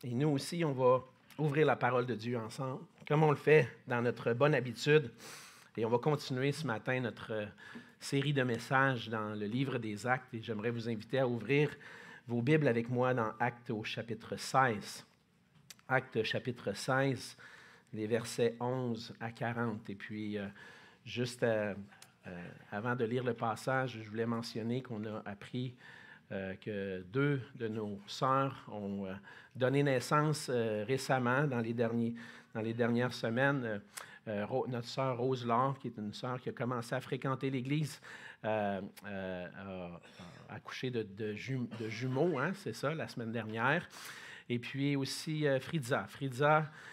Et nous aussi, on va ouvrir la parole de Dieu ensemble, comme on le fait dans notre bonne habitude. Et on va continuer ce matin notre série de messages dans le livre des Actes. Et j'aimerais vous inviter à ouvrir vos Bibles avec moi dans Actes au chapitre 16. Actes chapitre 16, les versets 11 à 40. Et puis, juste avant de lire le passage, je voulais mentionner qu'on a appris que deux de nos sœurs ont donné naissance récemment, dans les dernières semaines. Notre sœur Rose-Laure, qui est une sœur qui a commencé à fréquenter l'Église, a accouché de jumeaux, hein, c'est ça, la semaine dernière. Et puis aussi Fridza,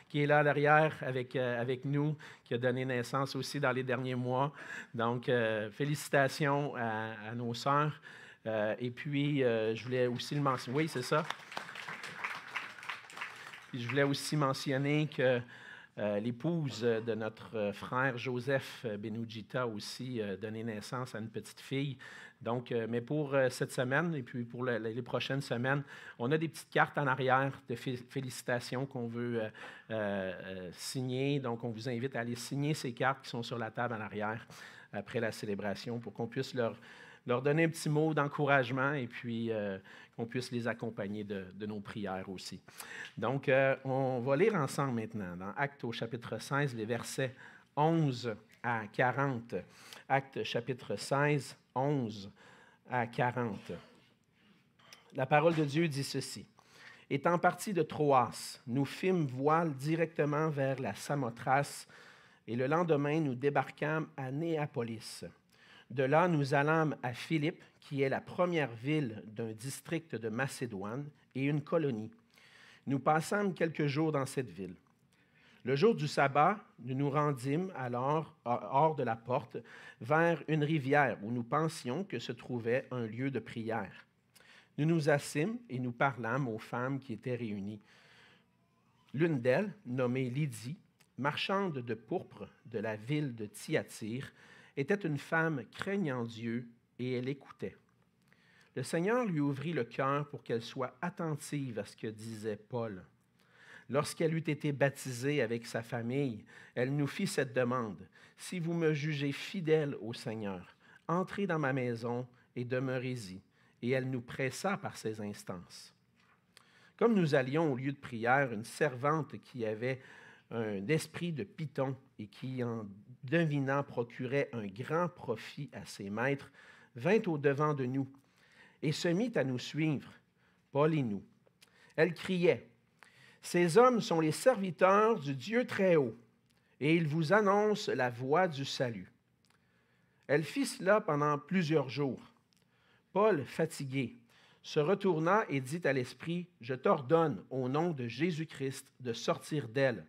qui est là à l'arrière avec nous, qui a donné naissance aussi dans les derniers mois. Donc, félicitations à nos sœurs. Et puis, je voulais aussi le mentionner. Oui, c'est ça. Puis, je voulais aussi mentionner que l'épouse de notre frère Joseph Benujita a aussi donné naissance à une petite fille. Donc, mais pour cette semaine et puis pour les prochaines semaines, on a des petites cartes en arrière de félicitations qu'on veut signer. Donc, on vous invite à aller signer ces cartes qui sont sur la table en arrière après la célébration pour qu'on puisse leur donner un petit mot d'encouragement et puis qu'on puisse les accompagner de nos prières aussi. Donc, on va lire ensemble maintenant dans Actes au chapitre 16, les versets 11 à 40. Actes chapitre 16, 11 à 40. La parole de Dieu dit ceci. « Étant partis de Troas, nous fîmes voile directement vers la Samothrace et le lendemain, nous débarquâmes à Néapolis. De là, nous allâmes à Philippe, qui est la première ville d'un district de Macédoine et une colonie. Nous passâmes quelques jours dans cette ville. Le jour du sabbat, nous nous rendîmes alors hors de la porte vers une rivière où nous pensions que se trouvait un lieu de prière. Nous nous assîmes et nous parlâmes aux femmes qui étaient réunies. L'une d'elles, nommée Lydie, marchande de pourpre de la ville de Thyatire, était une femme craignant Dieu et elle écoutait. Le Seigneur lui ouvrit le cœur pour qu'elle soit attentive à ce que disait Paul. Lorsqu'elle eut été baptisée avec sa famille, elle nous fit cette demande. « Si vous me jugez fidèle au Seigneur, entrez dans ma maison et demeurez-y. » Et elle nous pressa par ses instances. Comme nous allions au lieu de prière, une servante qui avait un esprit de python et qui, en devinant, procurait un grand profit à ses maîtres, vint au-devant de nous et se mit à nous suivre, Paul et nous. Elle criait, « Ces hommes sont les serviteurs du Dieu Très-Haut, et ils vous annoncent la voie du salut. » Elle fit cela pendant plusieurs jours. Paul, fatigué, se retourna et dit à l'esprit, « Je t'ordonne, au nom de Jésus-Christ, de sortir d'elle. »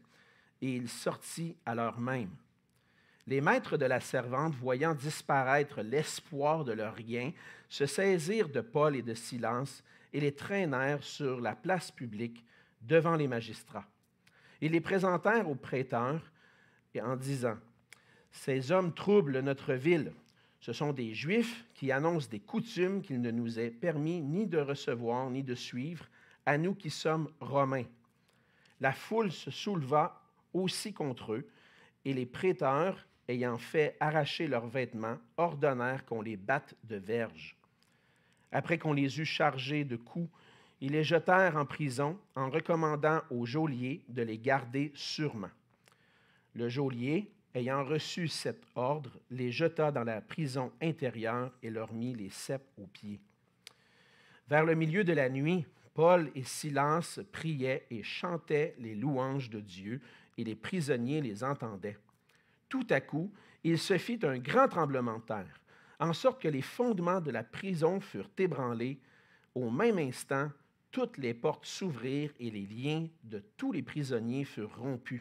Et il sortit à l'heure même. Les maîtres de la servante, voyant disparaître l'espoir de leur gain, se saisirent de Paul et de Silas et les traînèrent sur la place publique devant les magistrats. Ils les présentèrent aux prêteurs en disant, « Ces hommes troublent notre ville. Ce sont des Juifs qui annoncent des coutumes qu'il ne nous est permis ni de recevoir ni de suivre, à nous qui sommes Romains. » La foule se souleva aussi contre eux, et les prêteurs, ayant fait arracher leurs vêtements, ordonnèrent qu'on les batte de verges. Après qu'on les eut chargés de coups, ils les jetèrent en prison en recommandant au geôlier de les garder sûrement. Le geôlier, ayant reçu cet ordre, les jeta dans la prison intérieure et leur mit les ceps aux pieds. Vers le milieu de la nuit, Paul et Silas priaient et chantaient les louanges de Dieu, et les prisonniers les entendaient. Tout à coup, il se fit un grand tremblement de terre, en sorte que les fondements de la prison furent ébranlés. Au même instant, toutes les portes s'ouvrirent et les liens de tous les prisonniers furent rompus.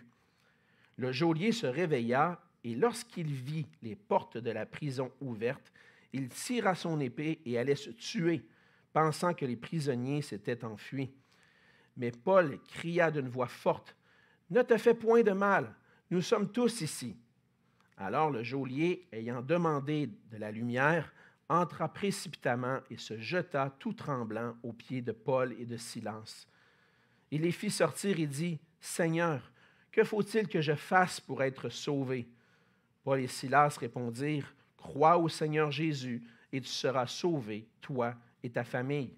Le geôlier se réveilla et lorsqu'il vit les portes de la prison ouvertes, il tira son épée et allait se tuer, pensant que les prisonniers s'étaient enfuis. Mais Paul cria d'une voix forte, « Ne te fais point de mal, nous sommes tous ici. » Alors le geôlier, ayant demandé de la lumière, entra précipitamment et se jeta tout tremblant aux pieds de Paul et de Silas. Il les fit sortir et dit, « Seigneur, que faut-il que je fasse pour être sauvé? » Paul et Silas répondirent, « Crois au Seigneur Jésus, et tu seras sauvé, toi et ta famille. »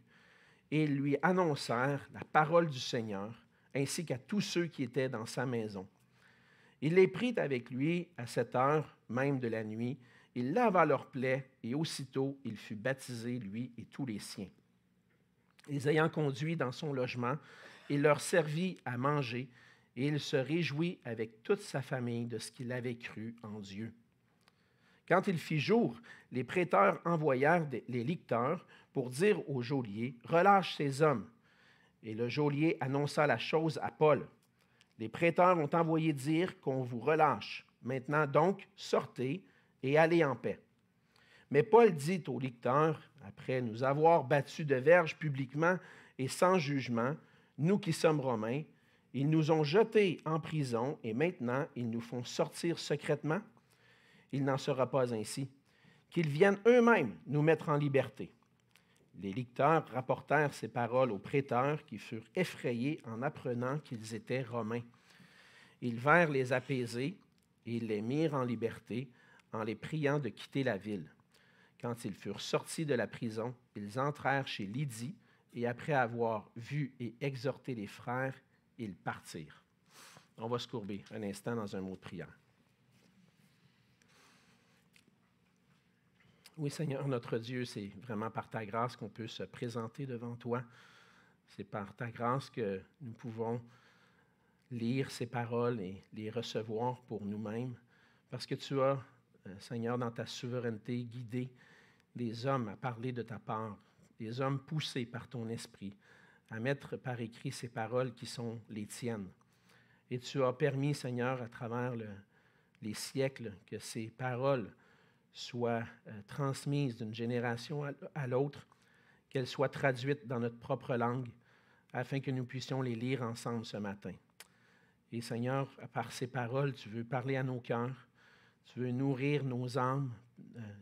Et ils lui annoncèrent la parole du Seigneur, ainsi qu'à tous ceux qui étaient dans sa maison. Il les prit avec lui à cette heure même de la nuit. Il lava leurs plaies, et aussitôt il fut baptisé, lui et tous les siens. Les ayant conduits dans son logement, il leur servit à manger, et il se réjouit avec toute sa famille de ce qu'il avait cru en Dieu. Quand il fit jour, les prêteurs envoyèrent les licteurs pour dire au geôlier, « Relâche ces hommes. » Et le geôlier annonça la chose à Paul. Les prêteurs ont envoyé dire qu'on vous relâche. Maintenant donc, sortez et allez en paix. Mais Paul dit aux licteurs, après nous avoir battus de verge publiquement et sans jugement, nous qui sommes Romains, ils nous ont jetés en prison et maintenant ils nous font sortir secrètement. Il n'en sera pas ainsi. Qu'ils viennent eux-mêmes nous mettre en liberté. Les licteurs rapportèrent ces paroles aux prêteurs qui furent effrayés en apprenant qu'ils étaient Romains. Ils vinrent les apaiser et ils les mirent en liberté en les priant de quitter la ville. Quand ils furent sortis de la prison, ils entrèrent chez Lydie et après avoir vu et exhorté les frères, ils partirent. On va se courber un instant dans un mot de prière. Oui, Seigneur, notre Dieu, c'est vraiment par ta grâce qu'on peut se présenter devant toi. C'est par ta grâce que nous pouvons lire ces paroles et les recevoir pour nous-mêmes, parce que tu as, Seigneur, dans ta souveraineté, guidé des hommes à parler de ta part, des hommes poussés par ton esprit à mettre par écrit ces paroles qui sont les tiennes. Et tu as permis, Seigneur, à travers les siècles, que ces paroles soient transmises d'une génération à l'autre, qu'elles soient traduites dans notre propre langue, afin que nous puissions les lire ensemble ce matin. Et Seigneur, par ces paroles, tu veux parler à nos cœurs, tu veux nourrir nos âmes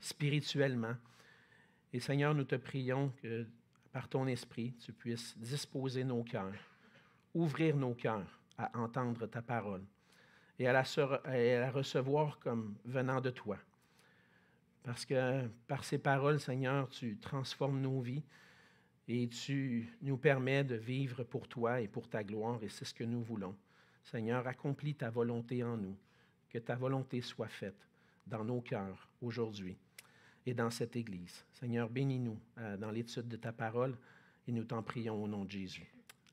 spirituellement. Et Seigneur, nous te prions que par ton esprit, tu puisses disposer nos cœurs, ouvrir nos cœurs à entendre ta parole et à la recevoir comme venant de toi. Parce que par ces paroles, Seigneur, tu transformes nos vies et tu nous permets de vivre pour toi et pour ta gloire, et c'est ce que nous voulons. Seigneur, accomplis ta volonté en nous, que ta volonté soit faite dans nos cœurs aujourd'hui et dans cette Église. Seigneur, bénis-nous dans l'étude de ta parole et nous t'en prions au nom de Jésus.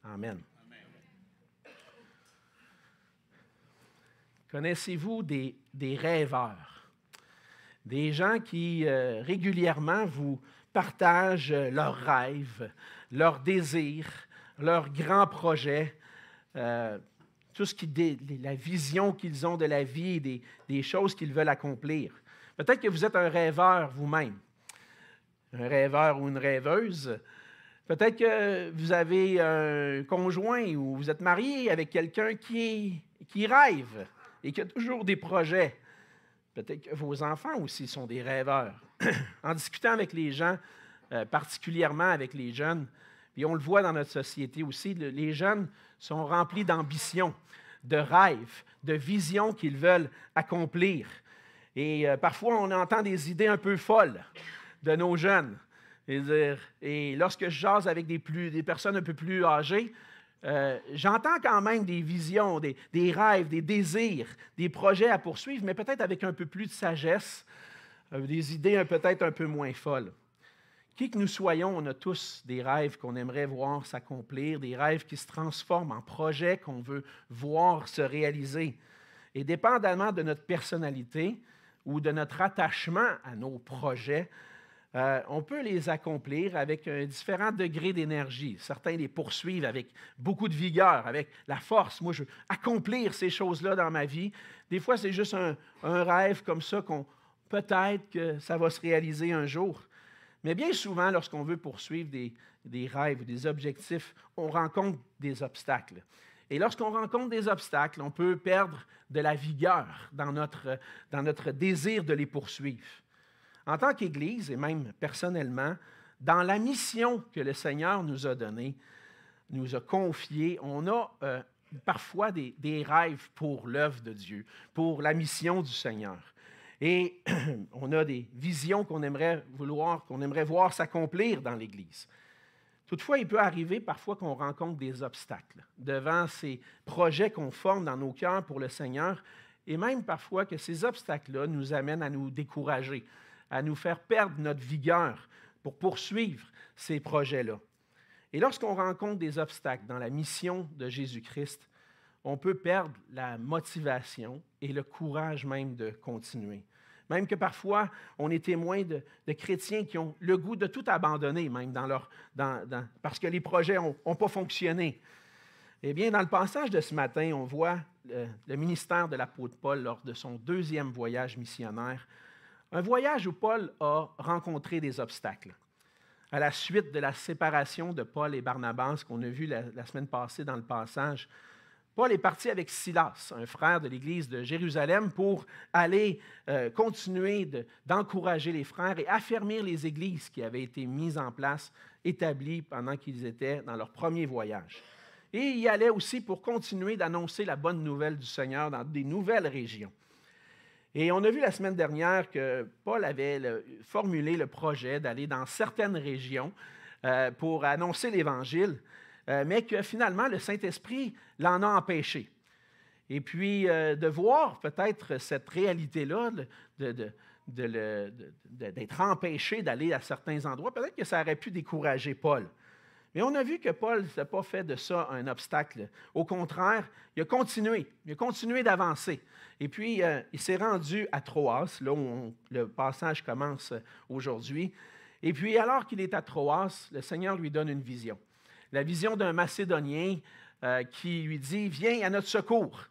Amen. Amen. Connaissez-vous des rêveurs? Des gens qui régulièrement vous partagent leurs rêves, leurs désirs, leurs grands projets, tout ce la vision qu'ils ont de la vie, des choses qu'ils veulent accomplir. Peut-être que vous êtes un rêveur vous-même, un rêveur ou une rêveuse. Peut-être que vous avez un conjoint ou vous êtes marié avec quelqu'un qui rêve et qui a toujours des projets. Peut-être que vos enfants aussi sont des rêveurs. En discutant avec les gens, particulièrement avec les jeunes, puis on le voit dans notre société aussi, les jeunes sont remplis d'ambition, de rêves, de visions qu'ils veulent accomplir. Et parfois, on entend des idées un peu folles de nos jeunes. Et lorsque je jase avec des personnes un peu plus âgées, j'entends quand même des visions, des rêves, des désirs, des projets à poursuivre, mais peut-être avec un peu plus de sagesse, des idées peut-être un peu moins folles. Qui que nous soyons, on a tous des rêves qu'on aimerait voir s'accomplir, des rêves qui se transforment en projets qu'on veut voir se réaliser. Et dépendamment de notre personnalité ou de notre attachement à nos projets, on peut les accomplir avec un différent degré d'énergie. Certains les poursuivent avec beaucoup de vigueur, avec la force. Moi, je veux accomplir ces choses-là dans ma vie. Des fois, c'est juste un rêve comme ça peut-être que ça va se réaliser un jour. Mais bien souvent, lorsqu'on veut poursuivre des rêves ou des objectifs, on rencontre des obstacles. Et lorsqu'on rencontre des obstacles, on peut perdre de la vigueur dans notre désir de les poursuivre. En tant qu'Église, et même personnellement, dans la mission que le Seigneur nous a donnée, nous a confié, on a parfois des rêves pour l'œuvre de Dieu, pour la mission du Seigneur. Et on a des visions qu'on aimerait voir s'accomplir dans l'Église. Toutefois, il peut arriver parfois qu'on rencontre des obstacles devant ces projets qu'on forme dans nos cœurs pour le Seigneur, et même parfois que ces obstacles-là nous amènent à nous décourager, à nous faire perdre notre vigueur pour poursuivre ces projets-là. Et lorsqu'on rencontre des obstacles dans la mission de Jésus-Christ, on peut perdre la motivation et le courage même de continuer. Même que parfois, on est témoin de chrétiens qui ont le goût de tout abandonner, même parce que les projets n'ont pas fonctionné. Eh bien, dans le passage de ce matin, on voit le ministère de l'apôtre Paul lors de son 2e voyage missionnaire, un voyage où Paul a rencontré des obstacles. À la suite de la séparation de Paul et Barnabas qu'on a vu la semaine passée dans le passage, Paul est parti avec Silas, un frère de l'Église de Jérusalem, pour aller continuer d'encourager les frères et affermir les églises qui avaient été mises en place, établies pendant qu'ils étaient dans leur premier voyage. Et il y allait aussi pour continuer d'annoncer la bonne nouvelle du Seigneur dans des nouvelles régions. Et on a vu la semaine dernière que Paul avait formulé le projet d'aller dans certaines régions pour annoncer l'Évangile, mais que finalement, le Saint-Esprit l'en a empêché. Et puis, de voir peut-être cette réalité-là, d'être empêché d'aller à certains endroits, peut-être que ça aurait pu décourager Paul. Mais on a vu que Paul n'a pas fait de ça un obstacle. Au contraire, il a continué d'avancer. Et puis, il s'est rendu à Troas, là où le passage commence aujourd'hui. Et puis, alors qu'il est à Troas, le Seigneur lui donne une vision. La vision d'un Macédonien qui lui dit « Viens à notre secours ».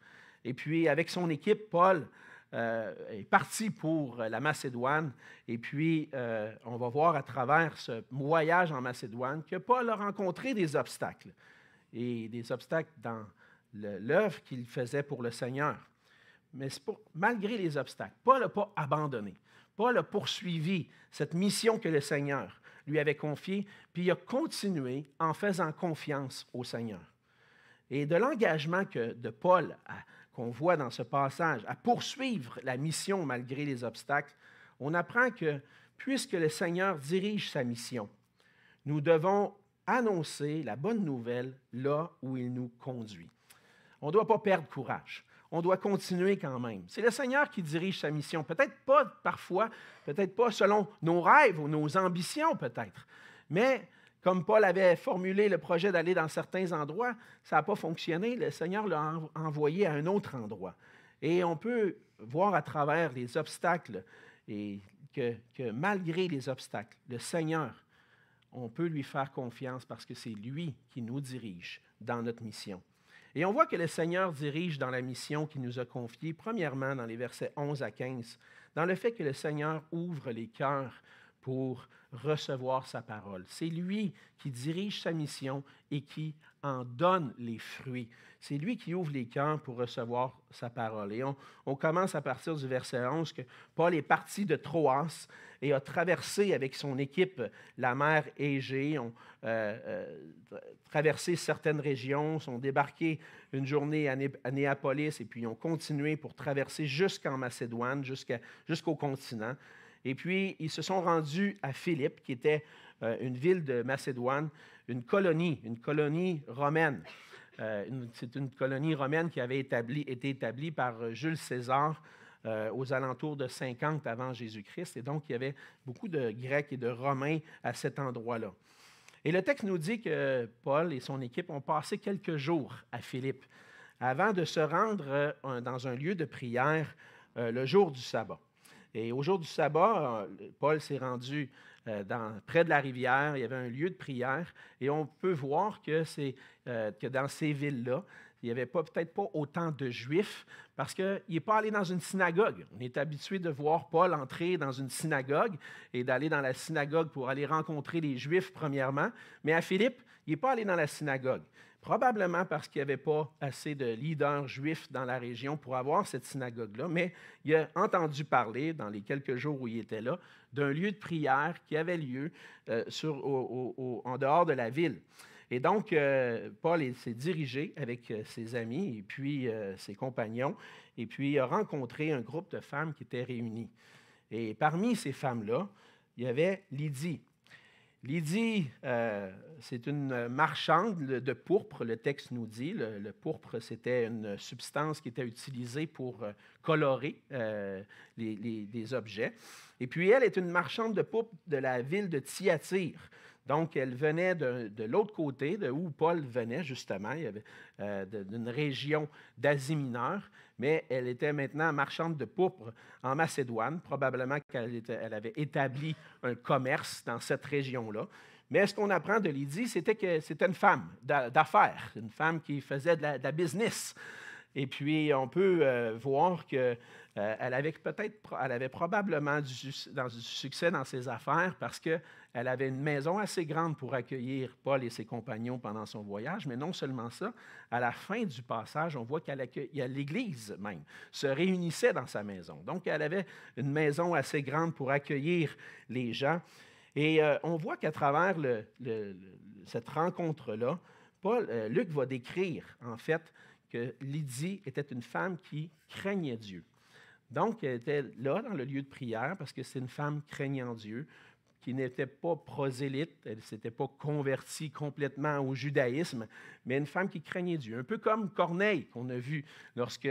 Et puis, avec son équipe, Paul est parti pour la Macédoine. Et puis, on va voir à travers ce voyage en Macédoine que Paul a rencontré des obstacles. Et des obstacles dans l'œuvre qu'il faisait pour le Seigneur. Mais malgré les obstacles, Paul n'a pas abandonné. Paul a poursuivi cette mission que le Seigneur lui avait confiée, puis il a continué en faisant confiance au Seigneur. Et de l'engagement de Paul qu'on voit dans ce passage à poursuivre la mission malgré les obstacles, on apprend que puisque le Seigneur dirige sa mission, nous devons annoncer la bonne nouvelle là où il nous conduit. On ne doit pas perdre courage. On doit continuer quand même. C'est le Seigneur qui dirige sa mission. Peut-être pas parfois, peut-être pas selon nos rêves ou nos ambitions peut-être. Mais comme Paul avait formulé le projet d'aller dans certains endroits, ça n'a pas fonctionné. Le Seigneur l'a envoyé à un autre endroit. Et on peut voir à travers les obstacles et que malgré les obstacles, le Seigneur, on peut lui faire confiance parce que c'est lui qui nous dirige dans notre mission. Et on voit que le Seigneur dirige dans la mission qu'il nous a confiée, premièrement dans les versets 11 à 15, dans le fait que le Seigneur ouvre les cœurs pour recevoir sa parole. C'est lui qui dirige sa mission et qui en donne les fruits. C'est lui qui ouvre les cœurs pour recevoir sa parole. Et on commence à partir du verset 11 que Paul est parti de Troas et a traversé avec son équipe la mer Égée, ont traversé certaines régions, sont débarqués une journée à Néapolis et puis ont continué pour traverser jusqu'en Macédoine, jusqu'au continent. Et puis, ils se sont rendus à Philippe, qui était une ville de Macédoine, une colonie romaine. C'est une colonie romaine qui avait été établie par Jules César aux alentours de 50 avant Jésus-Christ. Et donc, il y avait beaucoup de Grecs et de Romains à cet endroit-là. Et le texte nous dit que Paul et son équipe ont passé quelques jours à Philippe avant de se rendre dans un lieu de prière le jour du sabbat. Et au jour du sabbat, Paul s'est rendu près de la rivière, il y avait un lieu de prière, et on peut voir que dans ces villes-là, il n'y avait peut-être pas autant de Juifs, parce qu'il n'est pas allé dans une synagogue. On est habitué de voir Paul entrer dans une synagogue et d'aller dans la synagogue pour aller rencontrer les Juifs premièrement, mais à Philippe, il n'est pas allé dans la synagogue. Probablement parce qu'il n'y avait pas assez de leaders juifs dans la région pour avoir cette synagogue-là, mais il a entendu parler, dans les quelques jours où il était là, d'un lieu de prière qui avait lieu en dehors de la ville. Et donc, Paul s'est dirigé avec ses amis et puis ses compagnons, et puis il a rencontré un groupe de femmes qui étaient réunies. Et parmi ces femmes-là, il y avait Lydie. Lydie, c'est une marchande de pourpre, le texte nous dit. Le pourpre, c'était une substance qui était utilisée pour colorer les objets. Et puis, elle est une marchande de pourpre de la ville de Thyatire. Donc, elle venait de l'autre côté, de où Paul venait, justement. Il y avait d'une région d'Asie mineure, mais elle était maintenant marchande de pourpre en Macédoine. Probablement qu'elle avait établi un commerce dans cette région-là. Mais ce qu'on apprend de Lydie, c'était que c'était une femme d'affaires, une femme qui faisait de la business. Et puis, on peut voir qu'elle avait probablement du succès dans ses affaires parce qu'elle avait une maison assez grande pour accueillir Paul et ses compagnons pendant son voyage. Mais non seulement ça, à la fin du passage, on voit qu'il y a l'Église même se réunissait dans sa maison. Donc, elle avait une maison assez grande pour accueillir les gens. Et on voit qu'à travers cette rencontre-là, Luc va décrire, en fait, que Lydie était une femme qui craignait Dieu. Donc, elle était là dans le lieu de prière parce que c'est une femme craignant Dieu, qui n'était pas prosélyte, elle ne s'était pas convertie complètement au judaïsme, mais une femme qui craignait Dieu. Un peu comme Corneille, qu'on a vu lorsque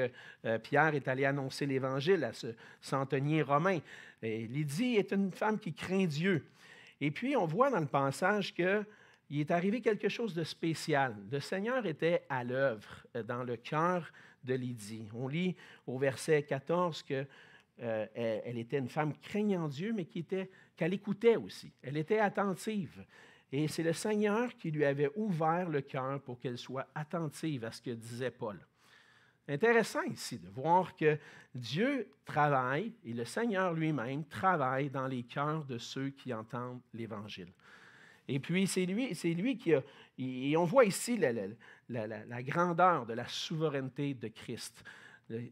Pierre est allé annoncer l'Évangile à ce centenier romain. Et Lydie est une femme qui craint Dieu. Et puis, on voit dans le passage qu'il est arrivé quelque chose de spécial. Le Seigneur était à l'œuvre dans le cœur de Lydie. On lit au verset 14 qu'elle était une femme craignant Dieu, mais qu'elle écoutait aussi. Elle était attentive. Et c'est le Seigneur qui lui avait ouvert le cœur pour qu'elle soit attentive à ce que disait Paul. Intéressant ici de voir que Dieu travaille et le Seigneur lui-même travaille dans les cœurs de ceux qui entendent l'Évangile. Et puis, c'est lui qui a... Et on voit ici la grandeur de la souveraineté de Christ.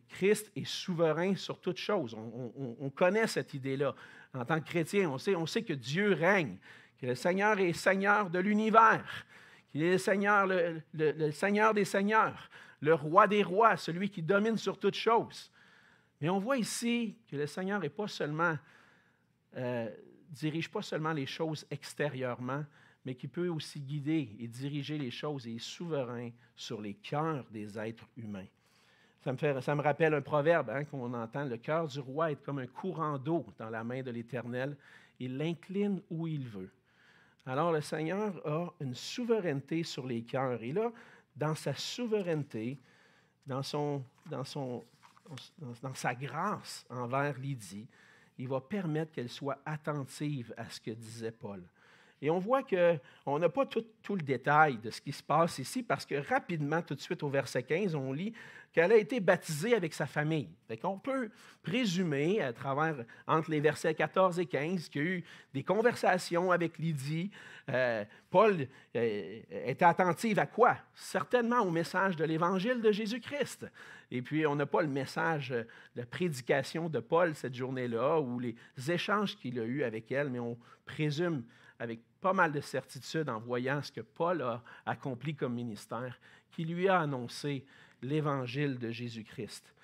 Christ est souverain sur toutes choses. On connaît cette idée-là. En tant que chrétien, on sait que Dieu règne, que le Seigneur est Seigneur de l'univers, qu'il est le Seigneur des seigneurs, le roi des rois, celui qui domine sur toutes choses. Mais on voit ici que le Seigneur n'est pas seulement... dirige pas seulement les choses extérieurement, mais qui peut aussi guider et diriger les choses et est souverain sur les cœurs des êtres humains. Ça me rappelle un proverbe qu'on entend, « Le cœur du roi est comme un courant d'eau dans la main de l'Éternel, il l'incline où il veut. » Alors le Seigneur a une souveraineté sur les cœurs. Et là, dans sa souveraineté, dans sa grâce envers Lydie, il va permettre qu'elle soit attentive à ce que disait Paul. Et on voit qu'on n'a pas tout le détail de ce qui se passe ici, parce que rapidement, tout de suite au verset 15, on lit qu'elle a été baptisée avec sa famille. On peut présumer, entre les versets 14 et 15, qu'il y a eu des conversations avec Lydie. Paul était attentif à quoi? Certainement au message de l'Évangile de Jésus-Christ. Et puis, on n'a pas le message, la prédication de Paul cette journée-là, ou les échanges qu'il a eus avec elle, mais on présume avec pas mal de certitude en voyant ce que Paul a accompli comme ministère, qui lui a annoncé l'Évangile de Jésus-Christ.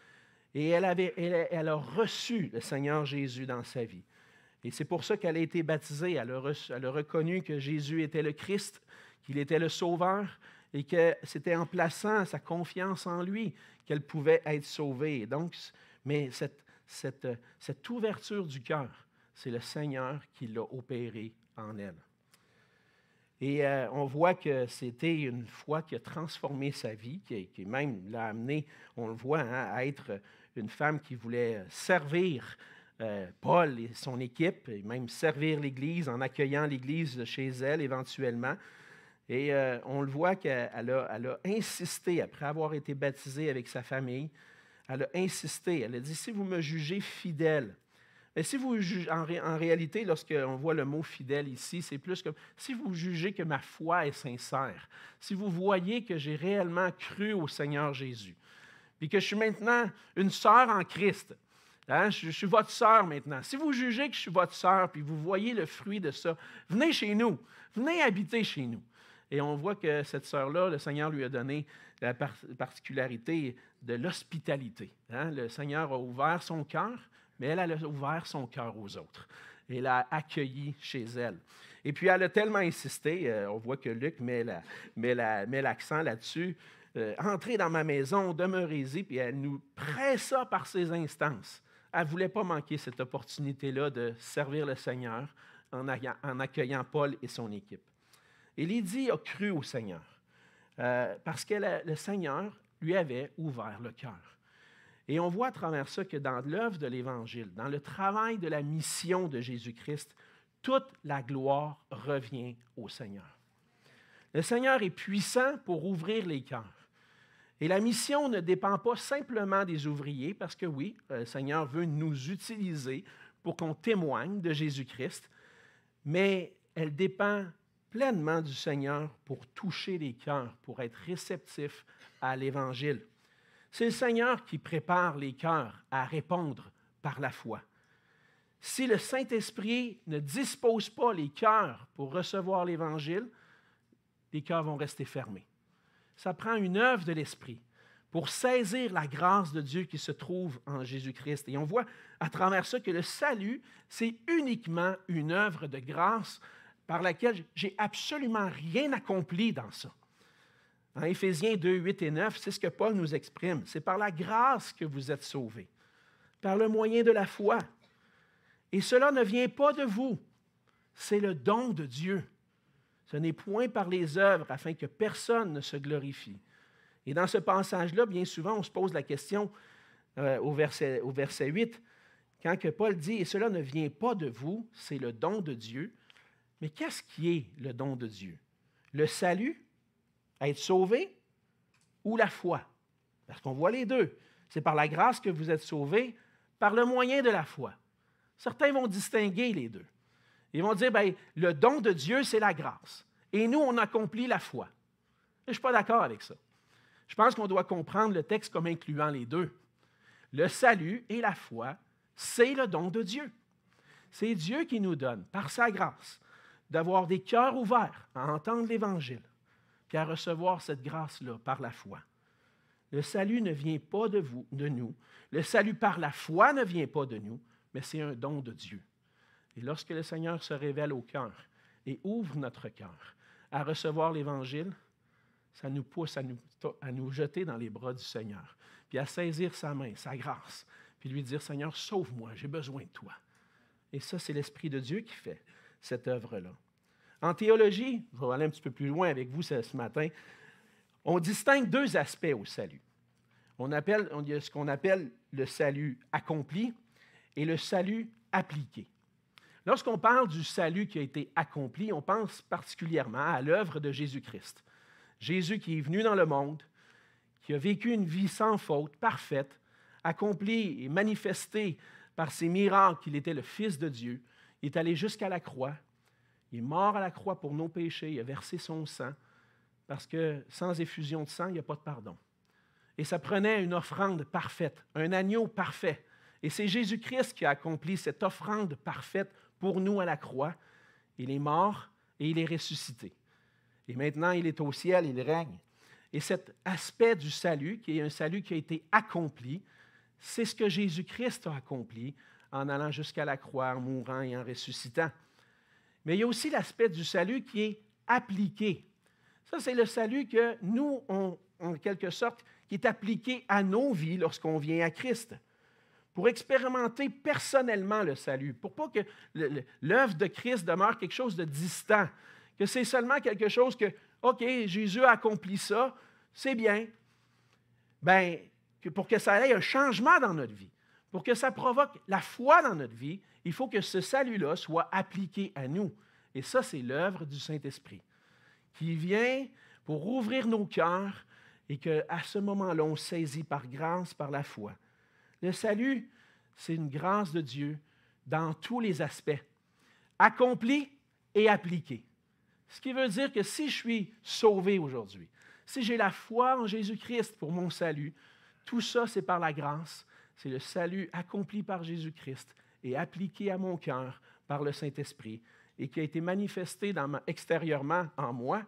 Et elle a reçu le Seigneur Jésus dans sa vie. Et c'est pour ça qu'elle a été baptisée. Elle a reconnu que Jésus était le Christ, qu'il était le Sauveur, et que c'était en plaçant sa confiance en lui qu'elle pouvait être sauvée. Mais cette ouverture du cœur, c'est le Seigneur qui l'a opérée en elle. Et on voit que c'était une foi qui a transformé sa vie, qui même l'a amenée, on le voit, à être une femme qui voulait servir Paul et son équipe, et même servir l'Église en accueillant l'Église chez elle éventuellement. Et on le voit qu'elle a insisté, après avoir été baptisée avec sa famille, elle a insisté, elle a dit, si vous me jugez fidèle, mais si vous jugez, en réalité, lorsqu'on voit le mot fidèle ici, c'est plus comme si vous jugez que ma foi est sincère, si vous voyez que j'ai réellement cru au Seigneur Jésus, puis que je suis maintenant une sœur en Christ, je suis votre sœur maintenant. Si vous jugez que je suis votre sœur, puis vous voyez le fruit de ça, venez chez nous, venez habiter chez nous. Et on voit que cette sœur-là, le Seigneur lui a donné la particularité de l'hospitalité. Hein? Le Seigneur a ouvert son cœur, mais elle a ouvert son cœur aux autres. Et l'a accueilli chez elle. Et puis, elle a tellement insisté, on voit que Luc met l'accent là-dessus, entrez dans ma maison, demeurez-y, puis elle nous pressa par ses instances. Elle ne voulait pas manquer cette opportunité-là de servir le Seigneur en accueillant Paul et son équipe. Et Lydie a cru au Seigneur, parce que le Seigneur lui avait ouvert le cœur. Et on voit à travers ça que dans l'œuvre de l'Évangile, dans le travail de la mission de Jésus-Christ, toute la gloire revient au Seigneur. Le Seigneur est puissant pour ouvrir les cœurs. Et la mission ne dépend pas simplement des ouvriers, parce que oui, le Seigneur veut nous utiliser pour qu'on témoigne de Jésus-Christ, mais elle dépend pleinement du Seigneur pour toucher les cœurs, pour être réceptif à l'Évangile. C'est le Seigneur qui prépare les cœurs à répondre par la foi. Si le Saint-Esprit ne dispose pas les cœurs pour recevoir l'Évangile, les cœurs vont rester fermés. Ça prend une œuvre de l'Esprit pour saisir la grâce de Dieu qui se trouve en Jésus-Christ. Et on voit à travers ça que le salut, c'est uniquement une œuvre de grâce par laquelle j'ai absolument rien accompli dans ça. En Éphésiens 2, 8 et 9, c'est ce que Paul nous exprime. C'est par la grâce que vous êtes sauvés, par le moyen de la foi. Et cela ne vient pas de vous, c'est le don de Dieu. Ce n'est point par les œuvres afin que personne ne se glorifie. Et dans ce passage-là, bien souvent, on se pose la question au verset 8, quand que Paul dit « Et cela ne vient pas de vous, c'est le don de Dieu ». Mais qu'est-ce qui est le don de Dieu? Le salut, être sauvé, ou la foi? Parce qu'on voit les deux. C'est par la grâce que vous êtes sauvés, par le moyen de la foi. Certains vont distinguer les deux. Ils vont dire, bien, le don de Dieu, c'est la grâce. Et nous, on accomplit la foi. Et je ne suis pas d'accord avec ça. Je pense qu'on doit comprendre le texte comme incluant les deux. Le salut et la foi, c'est le don de Dieu. C'est Dieu qui nous donne, par sa grâce, d'avoir des cœurs ouverts à entendre l'Évangile, puis à recevoir cette grâce-là par la foi. Le salut ne vient pas de nous. Le salut par la foi ne vient pas de nous, mais c'est un don de Dieu. Et lorsque le Seigneur se révèle au cœur et ouvre notre cœur à recevoir l'Évangile, ça nous pousse à nous jeter dans les bras du Seigneur, puis à saisir sa main, sa grâce, puis lui dire, Seigneur, sauve-moi, j'ai besoin de toi. Et ça, c'est l'Esprit de Dieu qui fait cette œuvre-là. En théologie, je vais aller un petit peu plus loin avec vous ce matin, on distingue deux aspects au salut. Il y a ce qu'on appelle le salut accompli et le salut appliqué. Lorsqu'on parle du salut qui a été accompli, on pense particulièrement à l'œuvre de Jésus-Christ. Jésus qui est venu dans le monde, qui a vécu une vie sans faute, parfaite, accomplie et manifestée par ses miracles qu'il était le Fils de Dieu. Il est allé jusqu'à la croix. Il est mort à la croix pour nos péchés. Il a versé son sang, parce que sans effusion de sang, il n'y a pas de pardon. Et ça prenait une offrande parfaite, un agneau parfait. Et c'est Jésus-Christ qui a accompli cette offrande parfaite pour nous à la croix. Il est mort et il est ressuscité. Et maintenant, il est au ciel, il règne. Et cet aspect du salut, qui est un salut qui a été accompli, c'est ce que Jésus-Christ a accompli en allant jusqu'à la croix, en mourant et en ressuscitant. Mais il y a aussi l'aspect du salut qui est appliqué. Ça, c'est le salut que nous, en quelque sorte, qui est appliqué à nos vies lorsqu'on vient à Christ. Pour expérimenter personnellement le salut, pour pas que l'œuvre de Christ demeure quelque chose de distant, que c'est seulement quelque chose que, OK, Jésus a accompli ça, c'est bien. Bien, pour que ça ait un changement dans notre vie, pour que ça provoque la foi dans notre vie, il faut que ce salut-là soit appliqué à nous. Et ça, c'est l'œuvre du Saint-Esprit, qui vient pour ouvrir nos cœurs et qu'à ce moment-là, on saisit par grâce, par la foi. Le salut, c'est une grâce de Dieu dans tous les aspects, accompli et appliqué. Ce qui veut dire que si je suis sauvé aujourd'hui, si j'ai la foi en Jésus-Christ pour mon salut, tout ça, c'est par la grâce. C'est le salut accompli par Jésus-Christ et appliqué à mon cœur par le Saint-Esprit et qui a été manifesté extérieurement en moi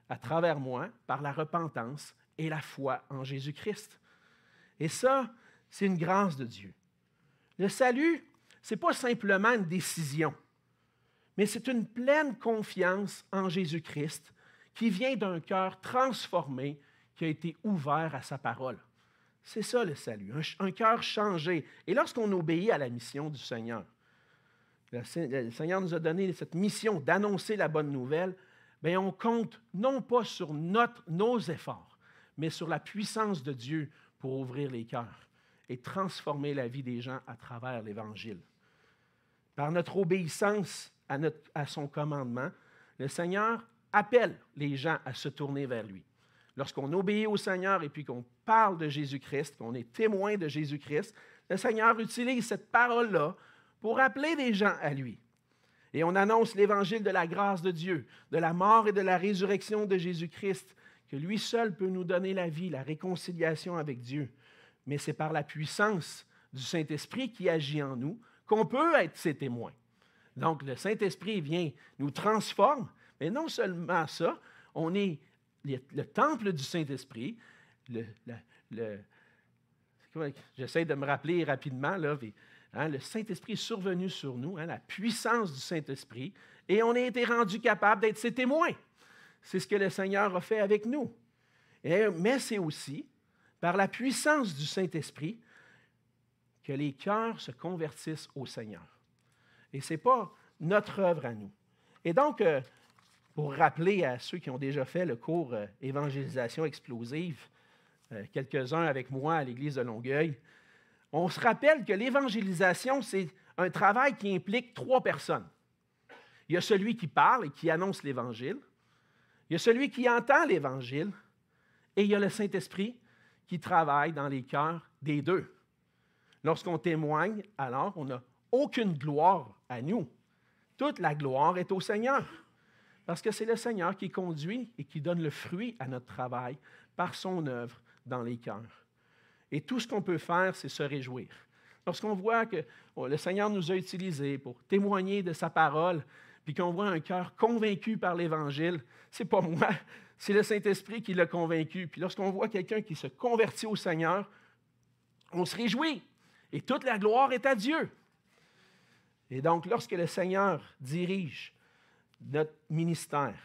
à travers moi par la repentance et la foi en Jésus-Christ. Et ça, c'est une grâce de Dieu. Le salut, ce n'est pas simplement une décision, mais c'est une pleine confiance en Jésus-Christ qui vient d'un cœur transformé qui a été ouvert à sa parole. C'est ça le salut, un cœur changé. Et lorsqu'on obéit à la mission du Seigneur, le Seigneur nous a donné cette mission d'annoncer la bonne nouvelle, bien, on compte non pas sur nos efforts, mais sur la puissance de Dieu pour ouvrir les cœurs et transformer la vie des gens à travers l'Évangile. Par notre obéissance à son commandement, le Seigneur appelle les gens à se tourner vers lui. Lorsqu'on obéit au Seigneur et puis qu'on parle de Jésus-Christ, qu'on est témoin de Jésus-Christ, le Seigneur utilise cette parole-là pour appeler des gens à lui. Et on annonce l'Évangile de la grâce de Dieu, de la mort et de la résurrection de Jésus-Christ, que lui seul peut nous donner la vie, la réconciliation avec Dieu. Mais c'est par la puissance du Saint-Esprit qui agit en nous qu'on peut être ses témoins. Donc, le Saint-Esprit vient, nous transforme, mais non seulement ça, on est le temple du Saint-Esprit. J'essaie de me rappeler rapidement, là, le Saint-Esprit est survenu sur nous, la puissance du Saint-Esprit, et on a été rendu capable d'être ses témoins. C'est ce que le Seigneur a fait avec nous. Mais c'est aussi par la puissance du Saint-Esprit que les cœurs se convertissent au Seigneur. Et ce n'est pas notre œuvre à nous. Et donc, pour rappeler à ceux qui ont déjà fait le cours Évangélisation explosive, quelques-uns avec moi à l'Église de Longueuil, on se rappelle que l'évangélisation, c'est un travail qui implique 3 personnes. Il y a celui qui parle et qui annonce l'Évangile, il y a celui qui entend l'Évangile, et il y a le Saint-Esprit qui travaille dans les cœurs des 2. Lorsqu'on témoigne, alors on n'a aucune gloire à nous. Toute la gloire est au Seigneur, parce que c'est le Seigneur qui conduit et qui donne le fruit à notre travail par son œuvre dans les cœurs. Et tout ce qu'on peut faire, c'est se réjouir. Lorsqu'on voit que le Seigneur nous a utilisés pour témoigner de sa parole, puis qu'on voit un cœur convaincu par l'Évangile, c'est pas moi, c'est le Saint-Esprit qui l'a convaincu. Puis lorsqu'on voit quelqu'un qui se convertit au Seigneur, on se réjouit. Et toute la gloire est à Dieu. Et donc, lorsque le Seigneur dirige notre ministère,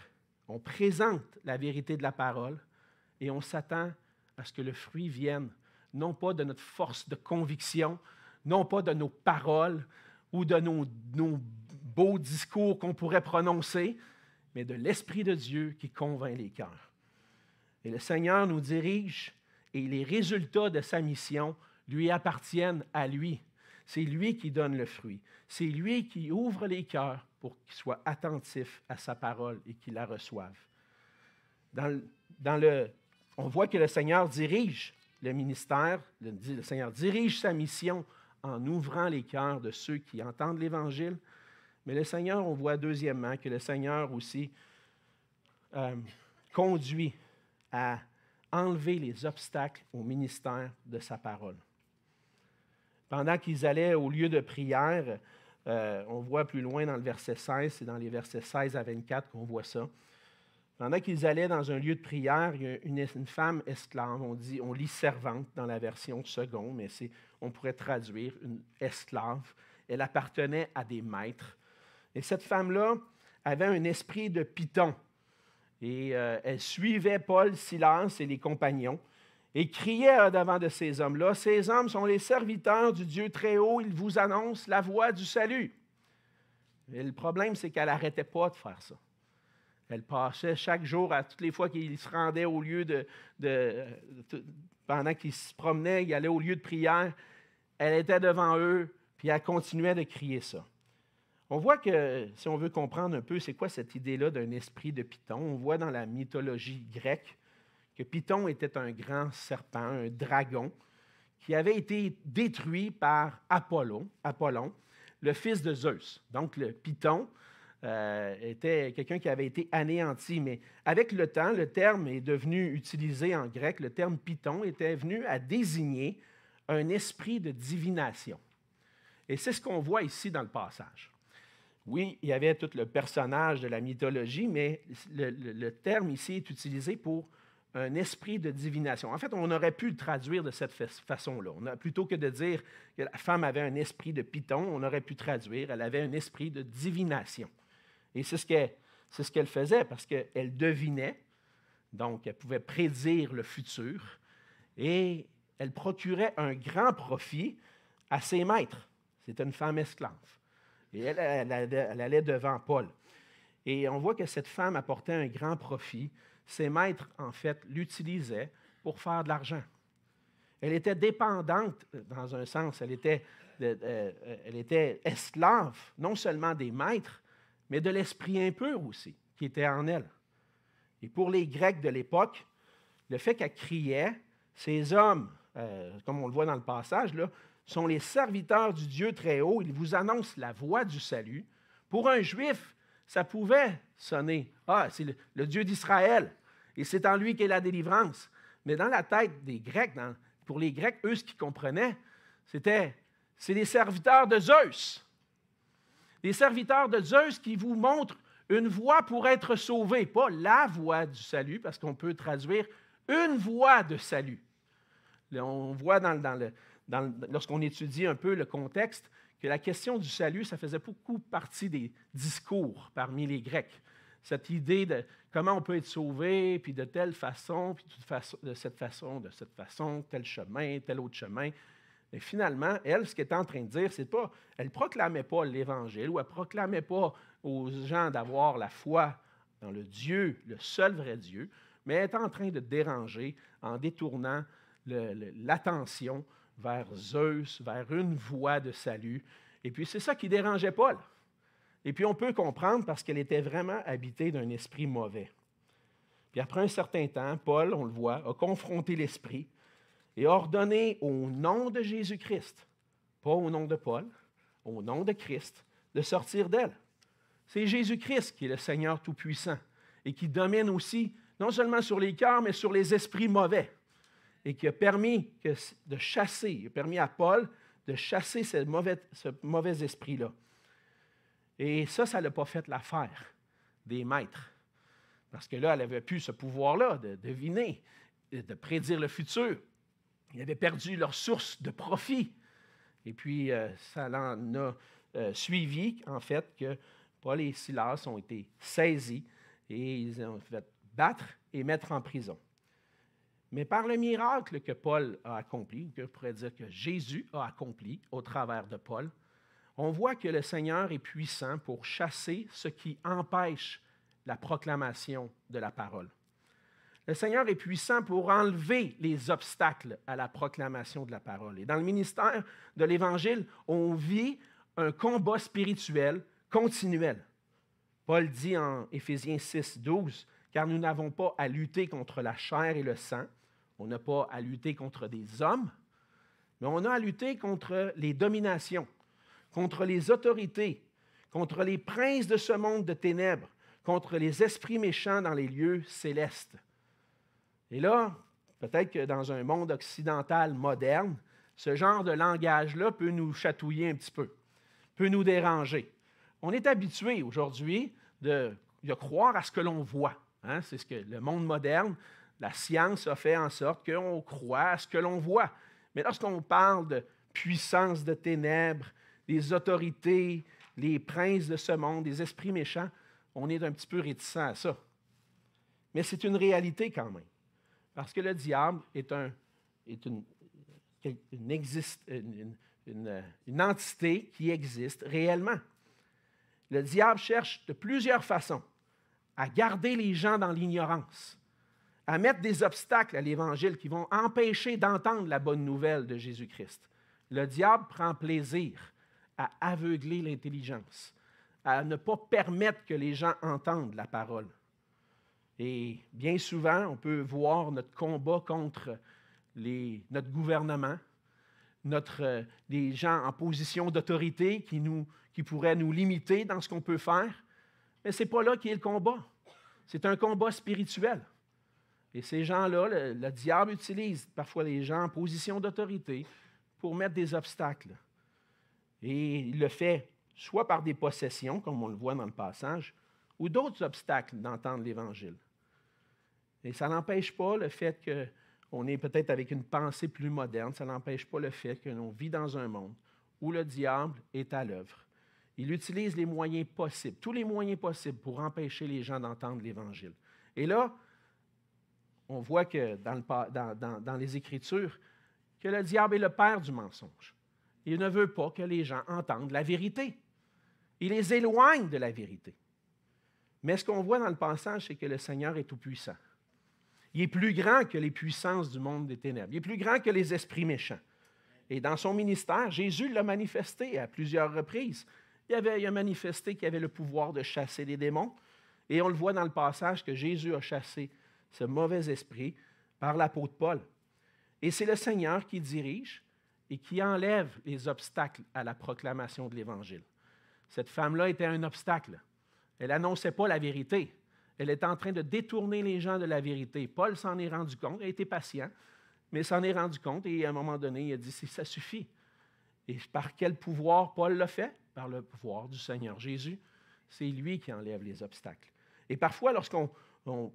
on présente la vérité de la parole et on s'attend à ce que le fruit vienne, non pas de notre force de conviction, non pas de nos paroles ou de nos beaux discours qu'on pourrait prononcer, mais de l'Esprit de Dieu qui convainc les cœurs. Et le Seigneur nous dirige et les résultats de sa mission lui appartiennent à lui. C'est lui qui donne le fruit. C'est lui qui ouvre les cœurs pour qu'ils soient attentifs à sa parole et qu'ils la reçoivent. On voit que le Seigneur dirige le ministère, le Seigneur dirige sa mission en ouvrant les cœurs de ceux qui entendent l'Évangile. Mais le Seigneur, on voit deuxièmement que le Seigneur aussi conduit à enlever les obstacles au ministère de sa parole. Pendant qu'ils allaient au lieu de prière, on voit plus loin dans le verset 16, c'est dans les versets 16 à 24 qu'on voit ça. Pendant qu'ils allaient dans un lieu de prière, il y a une femme esclave, on lit servante dans la version seconde, mais on pourrait traduire une esclave. Elle appartenait à des maîtres. Et cette femme-là avait un esprit de python. Et elle suivait Paul, Silas et les compagnons et criait devant de ces hommes-là, « Ces hommes sont les serviteurs du Dieu très haut, ils vous annoncent la voie du salut. » Et le problème, c'est qu'elle n'arrêtait pas de faire ça. Elle passait chaque jour, à toutes les fois qu'il se rendait au lieu pendant qu'il se promenait, il allait au lieu de prière, elle était devant eux, puis elle continuait de crier ça. On voit que, si on veut comprendre un peu c'est quoi cette idée-là d'un esprit de Python, on voit dans la mythologie grecque que Python était un grand serpent, un dragon, qui avait été détruit par Apollon, le fils de Zeus. Donc le Python était quelqu'un qui avait été anéanti, mais avec le temps, le terme est devenu utilisé en grec, le terme Python était venu à désigner un esprit de divination. Et c'est ce qu'on voit ici dans le passage. Oui, il y avait tout le personnage de la mythologie, mais le terme ici est utilisé pour un esprit de divination. En fait, on aurait pu le traduire de cette façon-là. Plutôt que de dire que la femme avait un esprit de python, on aurait pu traduire, elle avait un esprit de divination. Et c'est ce qu'elle faisait, parce qu'elle devinait, donc elle pouvait prédire le futur, et elle procurait un grand profit à ses maîtres. C'était une femme esclave. Et elle allait devant Paul. Et on voit que cette femme apportait un grand profit. Ses maîtres, en fait, l'utilisaient pour faire de l'argent. Elle était dépendante, dans un sens. Elle était esclave, non seulement des maîtres, mais de l'esprit impur aussi, qui était en elle. Et pour les Grecs de l'époque, le fait qu'elle criait, ces hommes, comme on le voit dans le passage, là, sont les serviteurs du Dieu très haut. Ils vous annoncent la voie du salut. Pour un Juif, ça pouvait sonner « Ah, c'est le Dieu d'Israël, et c'est en lui qu'est la délivrance. » Mais dans la tête des Grecs, pour les Grecs, eux, ce qu'ils comprenaient, c'est les serviteurs de Zeus. Les serviteurs de Zeus qui vous montrent une voie pour être sauvé, pas la voie du salut, parce qu'on peut traduire une voie de salut. Là, on voit lorsqu'on étudie un peu le contexte, que la question du salut, ça faisait beaucoup partie des discours parmi les Grecs. Cette idée de comment on peut être sauvé, puis de telle façon, puis de cette façon, tel chemin, tel autre chemin. Mais finalement, elle, ce qu'elle est en train de dire, c'est pas, elle ne proclamait pas l'Évangile, ou elle ne proclamait pas aux gens d'avoir la foi dans le Dieu, le seul vrai Dieu, mais elle est en train de déranger en détournant l'attention vers Zeus, vers une voie de salut. Et puis, c'est ça qui dérangeait Paul. Et puis, on peut comprendre parce qu'elle était vraiment habitée d'un esprit mauvais. Puis, après un certain temps, Paul, on le voit, a confronté l'esprit et a ordonné au nom de Jésus-Christ, pas au nom de Paul, au nom de Christ, de sortir d'elle. C'est Jésus-Christ qui est le Seigneur Tout-Puissant et qui domine aussi, non seulement sur les cœurs, mais sur les esprits mauvais. Et qui a permis il a permis à Paul de chasser ce mauvais esprit-là. Et ça ne l'a pas fait l'affaire des maîtres. Parce que là, elle avait plus ce pouvoir-là de deviner, de prédire le futur. Ils avaient perdu leur source de profit. Et puis, ça en a suivi, en fait, que Paul et Silas ont été saisis et ils ont fait battre et mettre en prison. Mais par le miracle que Paul a accompli, que je pourrais dire que Jésus a accompli au travers de Paul, on voit que le Seigneur est puissant pour chasser ce qui empêche la proclamation de la parole. Le Seigneur est puissant pour enlever les obstacles à la proclamation de la parole. Et dans le ministère de l'Évangile, on vit un combat spirituel continuel. Paul dit en Éphésiens 6, 12, « Car nous n'avons pas à lutter contre la chair et le sang, on n'a pas à lutter contre des hommes, mais on a à lutter contre les dominations, contre les autorités, contre les princes de ce monde de ténèbres, contre les esprits méchants dans les lieux célestes. » Et là, peut-être que dans un monde occidental moderne, ce genre de langage-là peut nous chatouiller un petit peu, peut nous déranger. On est habitué aujourd'hui de croire à ce que l'on voit. Hein? C'est ce que le monde moderne, la science a fait en sorte qu'on croit à ce que l'on voit. Mais lorsqu'on parle de puissance de ténèbres, des autorités, les princes de ce monde, des esprits méchants, on est un petit peu réticent à ça. Mais c'est une réalité quand même. Parce que le diable est une entité qui existe réellement. Le diable cherche de plusieurs façons à garder les gens dans l'ignorance, à mettre des obstacles à l'Évangile qui vont empêcher d'entendre la bonne nouvelle de Jésus-Christ. Le diable prend plaisir à aveugler l'intelligence, à ne pas permettre que les gens entendent la parole. Et bien souvent, on peut voir notre combat contre notre gouvernement, les gens en position d'autorité qui pourraient nous limiter dans ce qu'on peut faire. Mais ce n'est pas là qu'est le combat. C'est un combat spirituel. Et ces gens-là, le diable utilise parfois les gens en position d'autorité pour mettre des obstacles. Et il le fait soit par des possessions, comme on le voit dans le passage, ou d'autres obstacles d'entendre l'Évangile. Et ça n'empêche pas le fait qu'on est peut-être avec une pensée plus moderne, ça n'empêche pas le fait que l'on vit dans un monde où le diable est à l'œuvre. Il utilise les moyens possibles, tous les moyens possibles pour empêcher les gens d'entendre l'Évangile. Et là, on voit que dans les Écritures, que le diable est le père du mensonge. Il ne veut pas que les gens entendent la vérité. Il les éloigne de la vérité. Mais ce qu'on voit dans le passage, c'est que le Seigneur est tout-puissant. Il est plus grand que les puissances du monde des ténèbres. Il est plus grand que les esprits méchants. Et dans son ministère, Jésus l'a manifesté à plusieurs reprises. Il a manifesté qu'il avait le pouvoir de chasser les démons. Et on le voit dans le passage que Jésus a chassé ce mauvais esprit par l'apôtre Paul. Et c'est le Seigneur qui dirige et qui enlève les obstacles à la proclamation de l'Évangile. Cette femme-là était un obstacle. Elle n'annonçait pas la vérité. Elle était en train de détourner les gens de la vérité. Paul s'en est rendu compte, il a été patient, mais s'en est rendu compte et à un moment donné, il a dit, ça suffit. Et par quel pouvoir Paul l'a fait? Par le pouvoir du Seigneur Jésus. C'est lui qui enlève les obstacles. Et parfois, lorsqu'on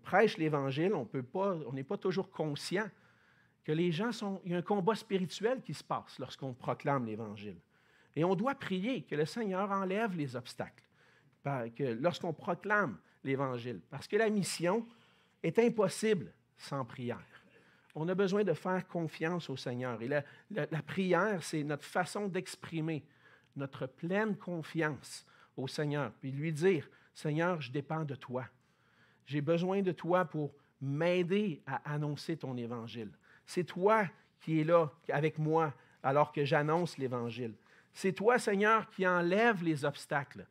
prêche l'Évangile, on n'est pas toujours conscient que il y a un combat spirituel qui se passe lorsqu'on proclame l'Évangile. Et on doit prier que le Seigneur enlève les obstacles lorsqu'on proclame l'Évangile, parce que la mission est impossible sans prière. On a besoin de faire confiance au Seigneur. Et la prière, c'est notre façon d'exprimer notre pleine confiance au Seigneur, puis lui dire, Seigneur, je dépends de toi. J'ai besoin de toi pour m'aider à annoncer ton Évangile. C'est toi qui es là avec moi alors que j'annonce l'Évangile. C'est toi, Seigneur, qui enlève les obstacles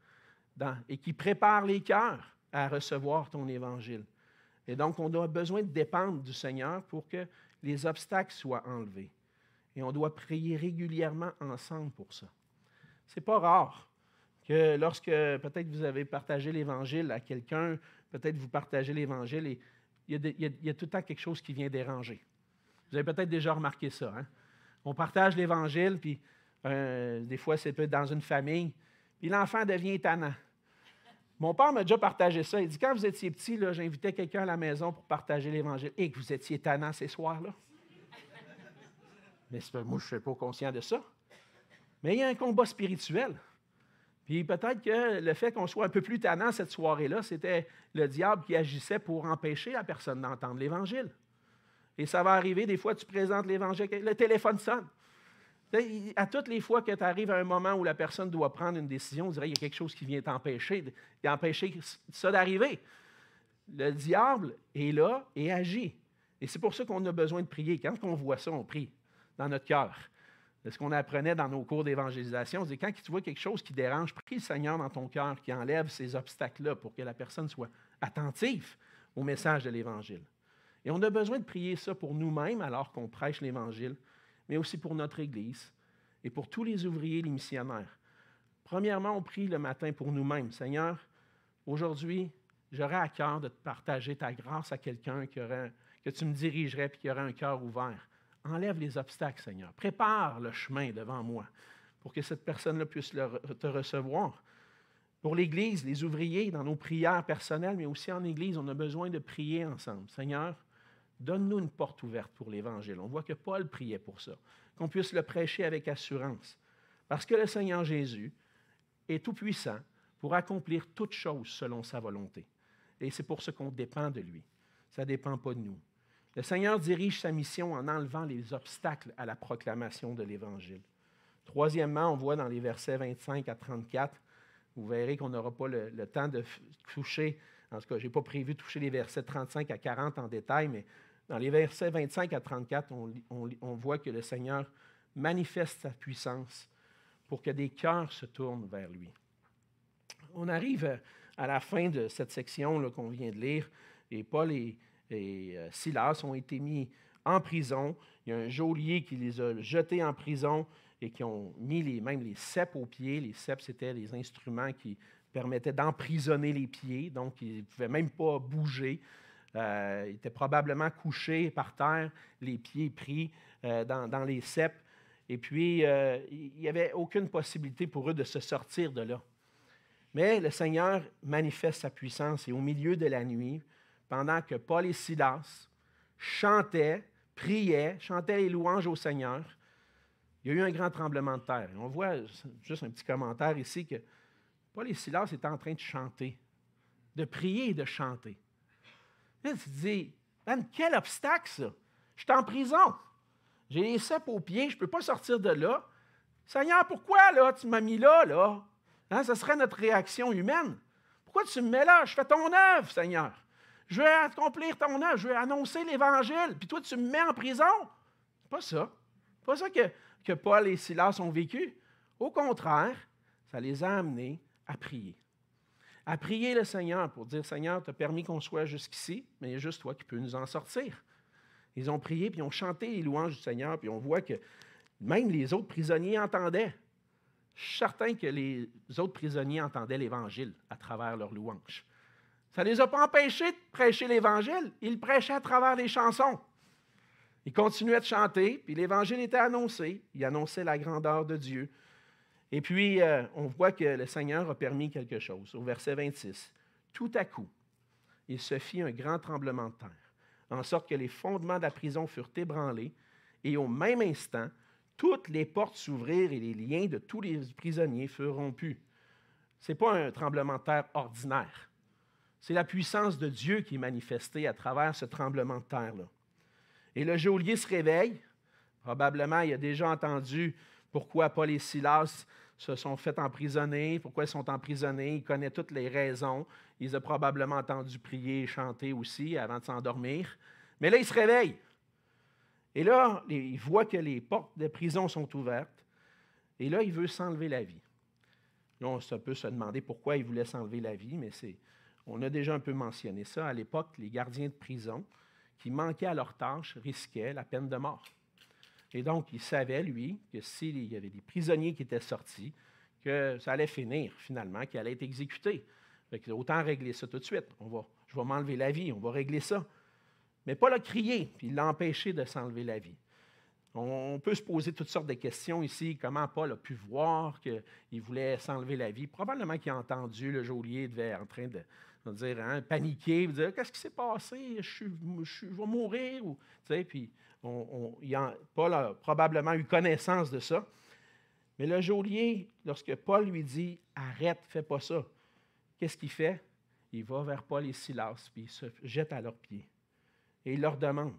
et qui prépare les cœurs à recevoir ton Évangile. Et donc, on a besoin de dépendre du Seigneur pour que les obstacles soient enlevés. Et on doit prier régulièrement ensemble pour ça. Ce n'est pas rare que lorsque peut-être vous avez partagé l'Évangile à quelqu'un, peut-être vous partagez l'Évangile et il y a tout le temps quelque chose qui vient déranger. Vous avez peut-être déjà remarqué ça. Hein? On partage l'Évangile, puis des fois, c'est peut-être dans une famille, puis l'enfant devient tannant. Mon père m'a déjà partagé ça. Il dit, quand vous étiez petit, là, j'invitais quelqu'un à la maison pour partager l'Évangile. Et que vous étiez tannant ces soirs-là. Mais moi, je ne suis pas conscient de ça. Mais il y a un combat spirituel. Puis peut-être que le fait qu'on soit un peu plus tannant cette soirée-là, c'était le diable qui agissait pour empêcher la personne d'entendre l'Évangile. Et ça va arriver, des fois, tu présentes l'Évangile, le téléphone sonne. À toutes les fois que tu arrives à un moment où la personne doit prendre une décision, on dirait qu'il y a quelque chose qui vient t'empêcher, ça d'arriver. Le diable est là et agit. Et c'est pour ça qu'on a besoin de prier. Quand on voit ça, on prie dans notre cœur. C'est ce qu'on apprenait dans nos cours d'évangélisation. C'est quand tu vois quelque chose qui dérange, prie le Seigneur dans ton cœur qui enlève ces obstacles-là pour que la personne soit attentive au message de l'Évangile. Et on a besoin de prier ça pour nous-mêmes alors qu'on prêche l'Évangile, mais aussi pour notre Église et pour tous les ouvriers, les missionnaires. Premièrement, on prie le matin pour nous-mêmes. Seigneur, aujourd'hui, j'aurais à cœur de te partager ta grâce à quelqu'un que tu me dirigerais et qui aurait un cœur ouvert. Enlève les obstacles, Seigneur. Prépare le chemin devant moi pour que cette personne-là puisse te recevoir. Pour l'Église, les ouvriers, dans nos prières personnelles, mais aussi en Église, on a besoin de prier ensemble. Seigneur, donne-nous une porte ouverte pour l'Évangile. On voit que Paul priait pour ça, qu'on puisse le prêcher avec assurance. Parce que le Seigneur Jésus est tout-puissant pour accomplir toutes choses selon sa volonté. Et c'est pour ça qu'on dépend de lui. Ça ne dépend pas de nous. Le Seigneur dirige sa mission en enlevant les obstacles à la proclamation de l'Évangile. Troisièmement, on voit dans les versets 25 à 34, vous verrez qu'on n'aura pas le temps de toucher, en tout cas, je n'ai pas prévu de toucher les versets 35 à 40 en détail, mais dans les versets 25 à 34, on voit que le Seigneur manifeste sa puissance pour que des cœurs se tournent vers lui. On arrive à la fin de cette section là, qu'on vient de lire, et Paul et Silas ont été mis en prison. Il y a un geôlier qui les a jetés en prison et qui ont mis même les ceps aux pieds. Les ceps, c'était les instruments qui permettaient d'emprisonner les pieds, donc ils ne pouvaient même pas bouger. Ils étaient probablement couchés par terre, les pieds pris dans les ceps. Et puis, il n'y avait aucune possibilité pour eux de se sortir de là. Mais le Seigneur manifeste sa puissance et au milieu de la nuit, pendant que Paul et Silas chantaient, priaient, chantaient les louanges au Seigneur, il y a eu un grand tremblement de terre. On voit, juste un petit commentaire ici, que Paul et Silas étaient en train de chanter, de prier et de chanter. Là, tu te dis, man, quel obstacle ça! Je suis en prison. J'ai les cèpes aux pieds, je ne peux pas sortir de là. Seigneur, pourquoi là, tu m'as mis là, là? Hein, ça serait notre réaction humaine. Pourquoi tu me mets là? Je fais ton œuvre, Seigneur. Je vais accomplir ton œuvre, je vais annoncer l'Évangile, puis toi, tu me mets en prison. C'est pas ça. C'est pas ça que Paul et Silas ont vécu. Au contraire, ça les a amenés à prier. À prier le Seigneur pour dire, Seigneur, tu as permis qu'on soit jusqu'ici, mais il y a juste toi qui peux nous en sortir. Ils ont prié, puis ils ont chanté les louanges du Seigneur, puis on voit que même les autres prisonniers entendaient. Je suis certain que les autres prisonniers entendaient l'Évangile à travers leurs louanges. Ça ne les a pas empêchés de prêcher l'Évangile. Ils le prêchaient à travers les chansons. Ils continuaient de chanter, puis l'Évangile était annoncé. Ils annonçaient la grandeur de Dieu. Et puis, on voit que le Seigneur a permis quelque chose. Au verset 26, tout à coup, il se fit un grand tremblement de terre, en sorte que les fondements de la prison furent ébranlés, et au même instant, toutes les portes s'ouvrirent et les liens de tous les prisonniers furent rompus. Ce n'est pas un tremblement de terre ordinaire. C'est la puissance de Dieu qui est manifestée à travers ce tremblement de terre-là. Et le geôlier se réveille. Probablement, il a déjà entendu pourquoi Paul et Silas se sont fait emprisonner, pourquoi ils sont emprisonnés. Il connaît toutes les raisons. Il a probablement entendu prier et chanter aussi avant de s'endormir. Mais là, il se réveille. Et là, il voit que les portes de prison sont ouvertes. Et là, il veut s'enlever la vie. Là, on peut se demander pourquoi il voulait s'enlever la vie, mais on a déjà un peu mentionné ça. À l'époque, les gardiens de prison qui manquaient à leur tâche risquaient la peine de mort. Et donc, il savait, lui, que s'il y avait des prisonniers qui étaient sortis, que ça allait finir, finalement, qu'il allait être exécuté. Fait que autant régler ça tout de suite. Je vais m'enlever la vie, on va régler ça. Mais Paul a crié, puis il l'a empêché de s'enlever la vie. On peut se poser toutes sortes de questions ici. Comment Paul a pu voir qu'il voulait s'enlever la vie? Probablement qu'il a entendu, le geôlier devait être en train de dire, paniquer, de dire, qu'est-ce qui s'est passé? Je vais mourir. Puis Paul a probablement eu connaissance de ça. Mais le geôlier, lorsque Paul lui dit, arrête, fais pas ça, qu'est-ce qu'il fait? Il va vers Paul et Silas, puis il se jette à leurs pieds. Et il leur demande,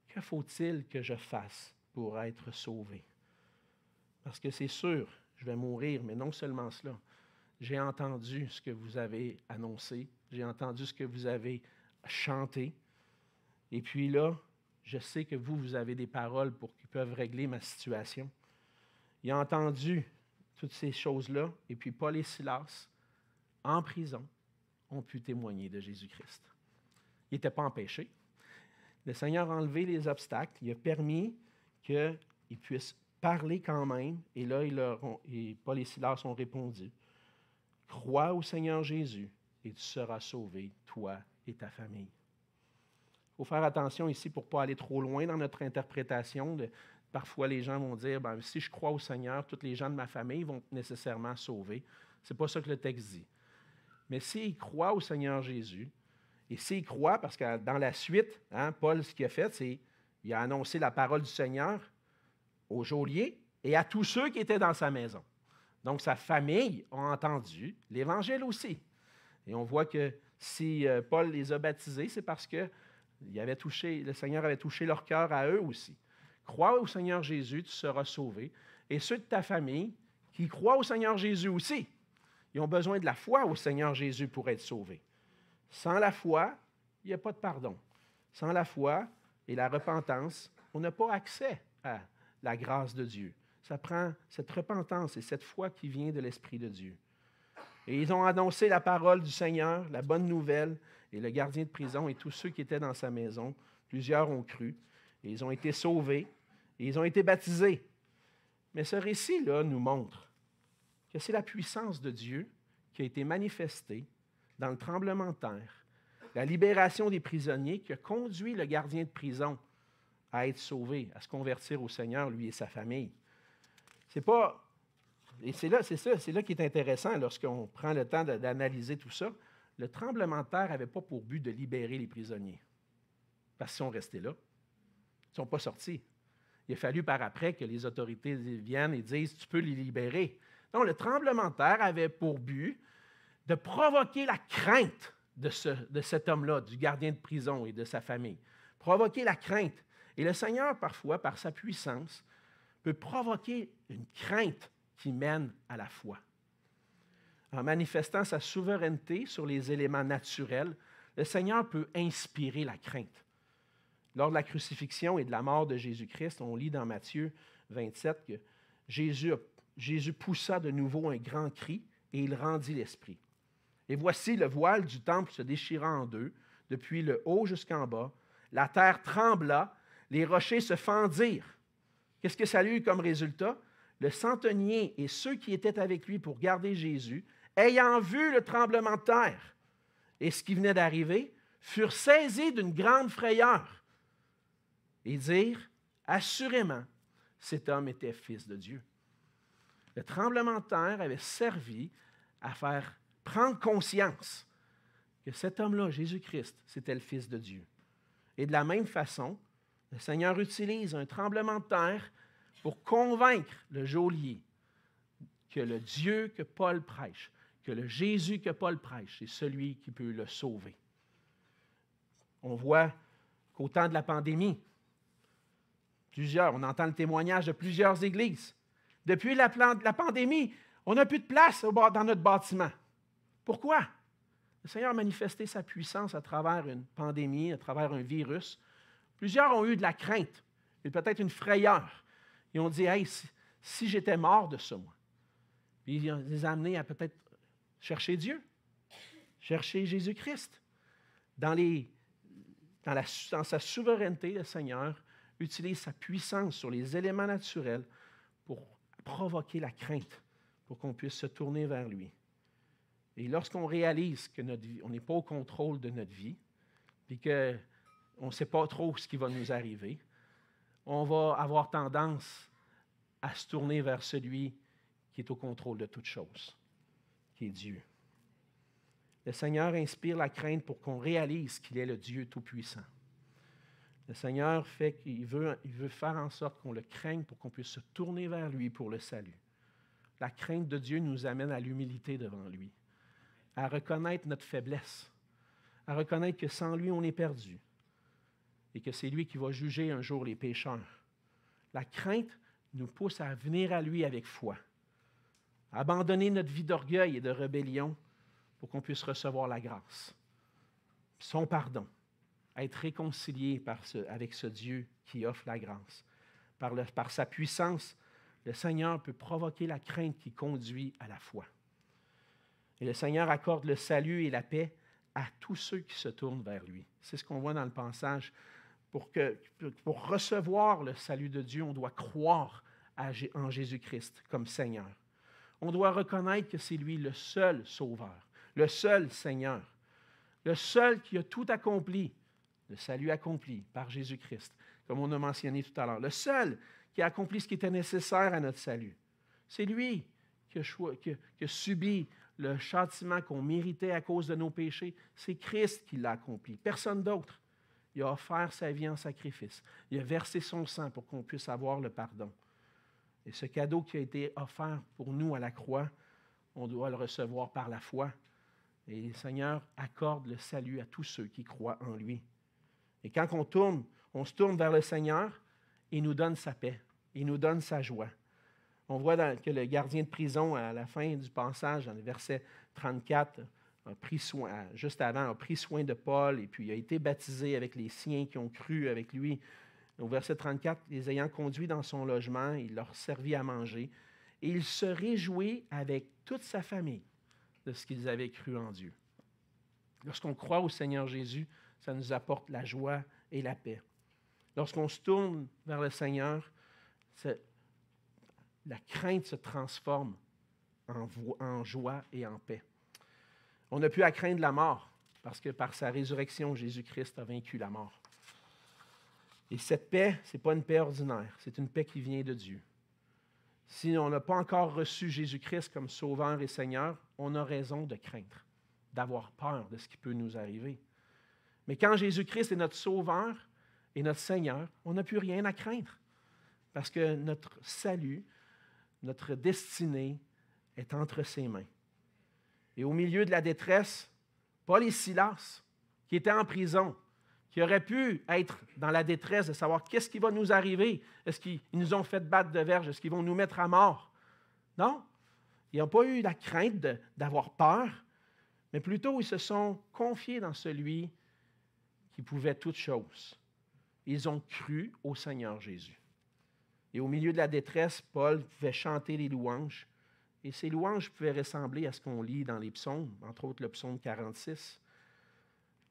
que faut-il que je fasse pour être sauvé? Parce que c'est sûr, je vais mourir, mais non seulement cela. J'ai entendu ce que vous avez annoncé, j'ai entendu ce que vous avez chanté, et puis là, je sais que vous avez des paroles qui peuvent régler ma situation. Il a entendu toutes ces choses-là, et puis Paul et Silas, en prison, ont pu témoigner de Jésus-Christ. Ils n'étaient pas empêchés. Le Seigneur a enlevé les obstacles. Il a permis qu'ils puissent parler quand même. Et là, Paul et Silas ont répondu, « Crois au Seigneur Jésus et tu seras sauvé, toi et ta famille. » Il faut faire attention ici pour ne pas aller trop loin dans notre interprétation. Parfois, les gens vont dire, « Si je crois au Seigneur, tous les gens de ma famille vont nécessairement sauver. » Ce n'est pas ça que le texte dit. Mais s'ils croient au Seigneur Jésus, et s'il croit, parce que dans la suite, Paul, ce qu'il a fait, c'est qu'il a annoncé la parole du Seigneur au geôlier et à tous ceux qui étaient dans sa maison. Donc, sa famille a entendu l'Évangile aussi. Et on voit que si Paul les a baptisés, c'est parce que le Seigneur avait touché leur cœur à eux aussi. Crois au Seigneur Jésus, tu seras sauvé. Et ceux de ta famille qui croient au Seigneur Jésus aussi, ils ont besoin de la foi au Seigneur Jésus pour être sauvés. Sans la foi, il n'y a pas de pardon. Sans la foi et la repentance, on n'a pas accès à la grâce de Dieu. Ça prend cette repentance et cette foi qui vient de l'Esprit de Dieu. Et ils ont annoncé la parole du Seigneur, la bonne nouvelle, et le gardien de prison et tous ceux qui étaient dans sa maison, plusieurs ont cru, et ils ont été sauvés, et ils ont été baptisés. Mais ce récit-là nous montre que c'est la puissance de Dieu qui a été manifestée dans le tremblement de terre, la libération des prisonniers qui a conduit le gardien de prison à être sauvé, à se convertir au Seigneur, lui et sa famille. C'est pas... Et c'est là qui est intéressant lorsqu'on prend le temps d'analyser tout ça. Le tremblement de terre n'avait pas pour but de libérer les prisonniers. Parce qu'ils sont restés là. Ils ne sont pas sortis. Il a fallu par après que les autorités viennent et disent « tu peux les libérer ». Donc, le tremblement de terre avait pour but de provoquer la crainte de cet homme-là, du gardien de prison et de sa famille. Provoquer la crainte. Et le Seigneur, parfois, par sa puissance, peut provoquer une crainte qui mène à la foi. En manifestant sa souveraineté sur les éléments naturels, le Seigneur peut inspirer la crainte. Lors de la crucifixion et de la mort de Jésus-Christ, on lit dans Matthieu 27 que Jésus poussa de nouveau un grand cri et il rendit l'esprit. Et voici le voile du temple se déchira en deux, depuis le haut jusqu'en bas. La terre trembla, les rochers se fendirent. Qu'est-ce que ça a eu comme résultat? Le centenier et ceux qui étaient avec lui pour garder Jésus, ayant vu le tremblement de terre et ce qui venait d'arriver, furent saisis d'une grande frayeur et dirent, assurément, cet homme était fils de Dieu. Le tremblement de terre avait servi à faire prendre conscience que cet homme-là, Jésus-Christ, c'était le Fils de Dieu. Et de la même façon, le Seigneur utilise un tremblement de terre pour convaincre le geôlier que le Dieu que Paul prêche, que le Jésus que Paul prêche, c'est celui qui peut le sauver. On voit qu'au temps de la pandémie, on entend le témoignage de plusieurs églises. Depuis la pandémie, on n'a plus de place dans notre bâtiment. Pourquoi? Le Seigneur a manifesté sa puissance à travers une pandémie, à travers un virus. Plusieurs ont eu de la crainte et peut-être une frayeur. Ils ont dit, hey, si j'étais mort de ça, moi. Puis il les a amenés à peut-être chercher Dieu, chercher Jésus-Christ. Dans sa souveraineté, le Seigneur utilise sa puissance sur les éléments naturels pour provoquer la crainte, pour qu'on puisse se tourner vers lui. Et lorsqu'on réalise que on n'est pas au contrôle de notre vie, puis qu'on ne sait pas trop ce qui va nous arriver, on va avoir tendance à se tourner vers celui qui est au contrôle de toutes choses, qui est Dieu. Le Seigneur inspire la crainte pour qu'on réalise qu'il est le Dieu Tout-Puissant. Le Seigneur fait qu'il veut faire en sorte qu'on le craigne pour qu'on puisse se tourner vers lui pour le salut. La crainte de Dieu nous amène à l'humilité devant lui, à reconnaître notre faiblesse, à reconnaître que sans lui, on est perdu et que c'est lui qui va juger un jour les pécheurs. La crainte nous pousse à venir à lui avec foi, à abandonner notre vie d'orgueil et de rébellion pour qu'on puisse recevoir la grâce, son pardon, à être réconcilié avec ce Dieu qui offre la grâce. Par sa puissance, le Seigneur peut provoquer la crainte qui conduit à la foi. Et le Seigneur accorde le salut et la paix à tous ceux qui se tournent vers lui. C'est ce qu'on voit dans le passage. Pour recevoir le salut de Dieu, on doit croire en Jésus-Christ comme Seigneur. On doit reconnaître que c'est lui le seul Sauveur, le seul Seigneur, le seul qui a tout accompli, le salut accompli par Jésus-Christ, comme on a mentionné tout à l'heure. Le seul qui a accompli ce qui était nécessaire à notre salut. C'est lui qui a subi le châtiment qu'on méritait à cause de nos péchés. C'est Christ qui l'a accompli, personne d'autre. Il a offert sa vie en sacrifice. Il a versé son sang pour qu'on puisse avoir le pardon. Et ce cadeau qui a été offert pour nous à la croix, on doit le recevoir par la foi. Et le Seigneur accorde le salut à tous ceux qui croient en lui. Et quand on se tourne vers le Seigneur, il nous donne sa paix, il nous donne sa joie. On voit que le gardien de prison, à la fin du passage, dans le verset 34, juste avant, a pris soin de Paul et puis il a été baptisé avec les siens qui ont cru avec lui. Au verset 34, les ayant conduits dans son logement, il leur servit à manger et il se réjouit avec toute sa famille de ce qu'ils avaient cru en Dieu. Lorsqu'on croit au Seigneur Jésus, ça nous apporte la joie et la paix. Lorsqu'on se tourne vers le Seigneur, la crainte se transforme en joie et en paix. On n'a plus à craindre la mort, parce que par sa résurrection, Jésus-Christ a vaincu la mort. Et cette paix, ce n'est pas une paix ordinaire, c'est une paix qui vient de Dieu. si on n'a pas encore reçu Jésus-Christ comme Sauveur et Seigneur, on a raison de craindre, d'avoir peur de ce qui peut nous arriver. Mais quand Jésus-Christ est notre Sauveur et notre Seigneur, on n'a plus rien à craindre. Parce que notre salut, notre destinée est entre ses mains. Et au milieu de la détresse, Paul et Silas, qui étaient en prison, qui auraient pu être dans la détresse de savoir qu'est-ce qui va nous arriver. Est-ce qu'ils nous ont fait battre de verge? Est-ce qu'ils vont nous mettre à mort? Non. Ils n'ont pas eu la crainte d'avoir peur, mais plutôt ils se sont confiés dans celui qui pouvait toutes choses. Ils ont cru au Seigneur Jésus. Et au milieu de la détresse, Paul pouvait chanter les louanges. Et ces louanges pouvaient ressembler à ce qu'on lit dans les psaumes, entre autres le psaume 46.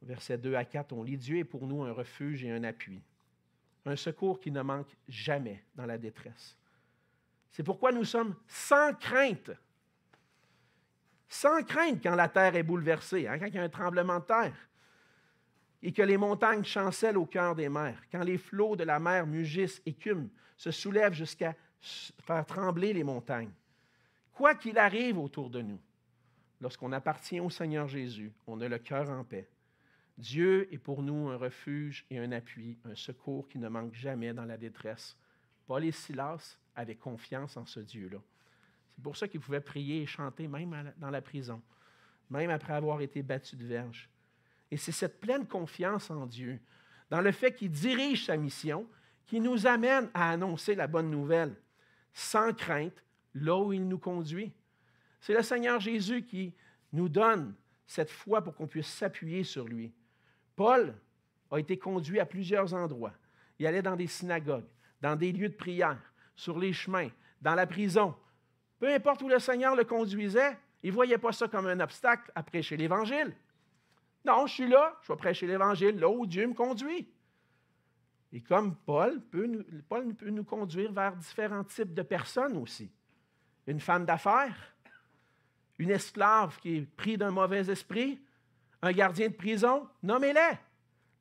Versets 2 à 4, on lit « Dieu est pour nous un refuge et un appui, un secours qui ne manque jamais dans la détresse. C'est pourquoi nous sommes sans crainte. Sans crainte quand la terre est bouleversée, quand il y a un tremblement de terre, et que les montagnes chancellent au cœur des mers, quand les flots de la mer mugissent, écument, se soulèvent jusqu'à faire trembler les montagnes. Quoi qu'il arrive autour de nous, lorsqu'on appartient au Seigneur Jésus, on a le cœur en paix. Dieu est pour nous un refuge et un appui, un secours qui ne manque jamais dans la détresse. Paul et Silas avaient confiance en ce Dieu-là. C'est pour ça qu'ils pouvaient prier et chanter même dans la prison, même après avoir été battus de verge. Et c'est cette pleine confiance en Dieu, dans le fait qu'il dirige sa mission, qui nous amène à annoncer la bonne nouvelle, sans crainte, là où il nous conduit. C'est le Seigneur Jésus qui nous donne cette foi pour qu'on puisse s'appuyer sur lui. Paul a été conduit à plusieurs endroits. Il allait dans des synagogues, dans des lieux de prière, sur les chemins, dans la prison. Peu importe où le Seigneur le conduisait, il ne voyait pas ça comme un obstacle à prêcher l'Évangile. Non, je suis là, je vais prêcher l'Évangile là où Dieu me conduit. Et comme Paul peut nous conduire vers différents types de personnes aussi. Une femme d'affaires, une esclave qui est prise d'un mauvais esprit, un gardien de prison, nommez-les.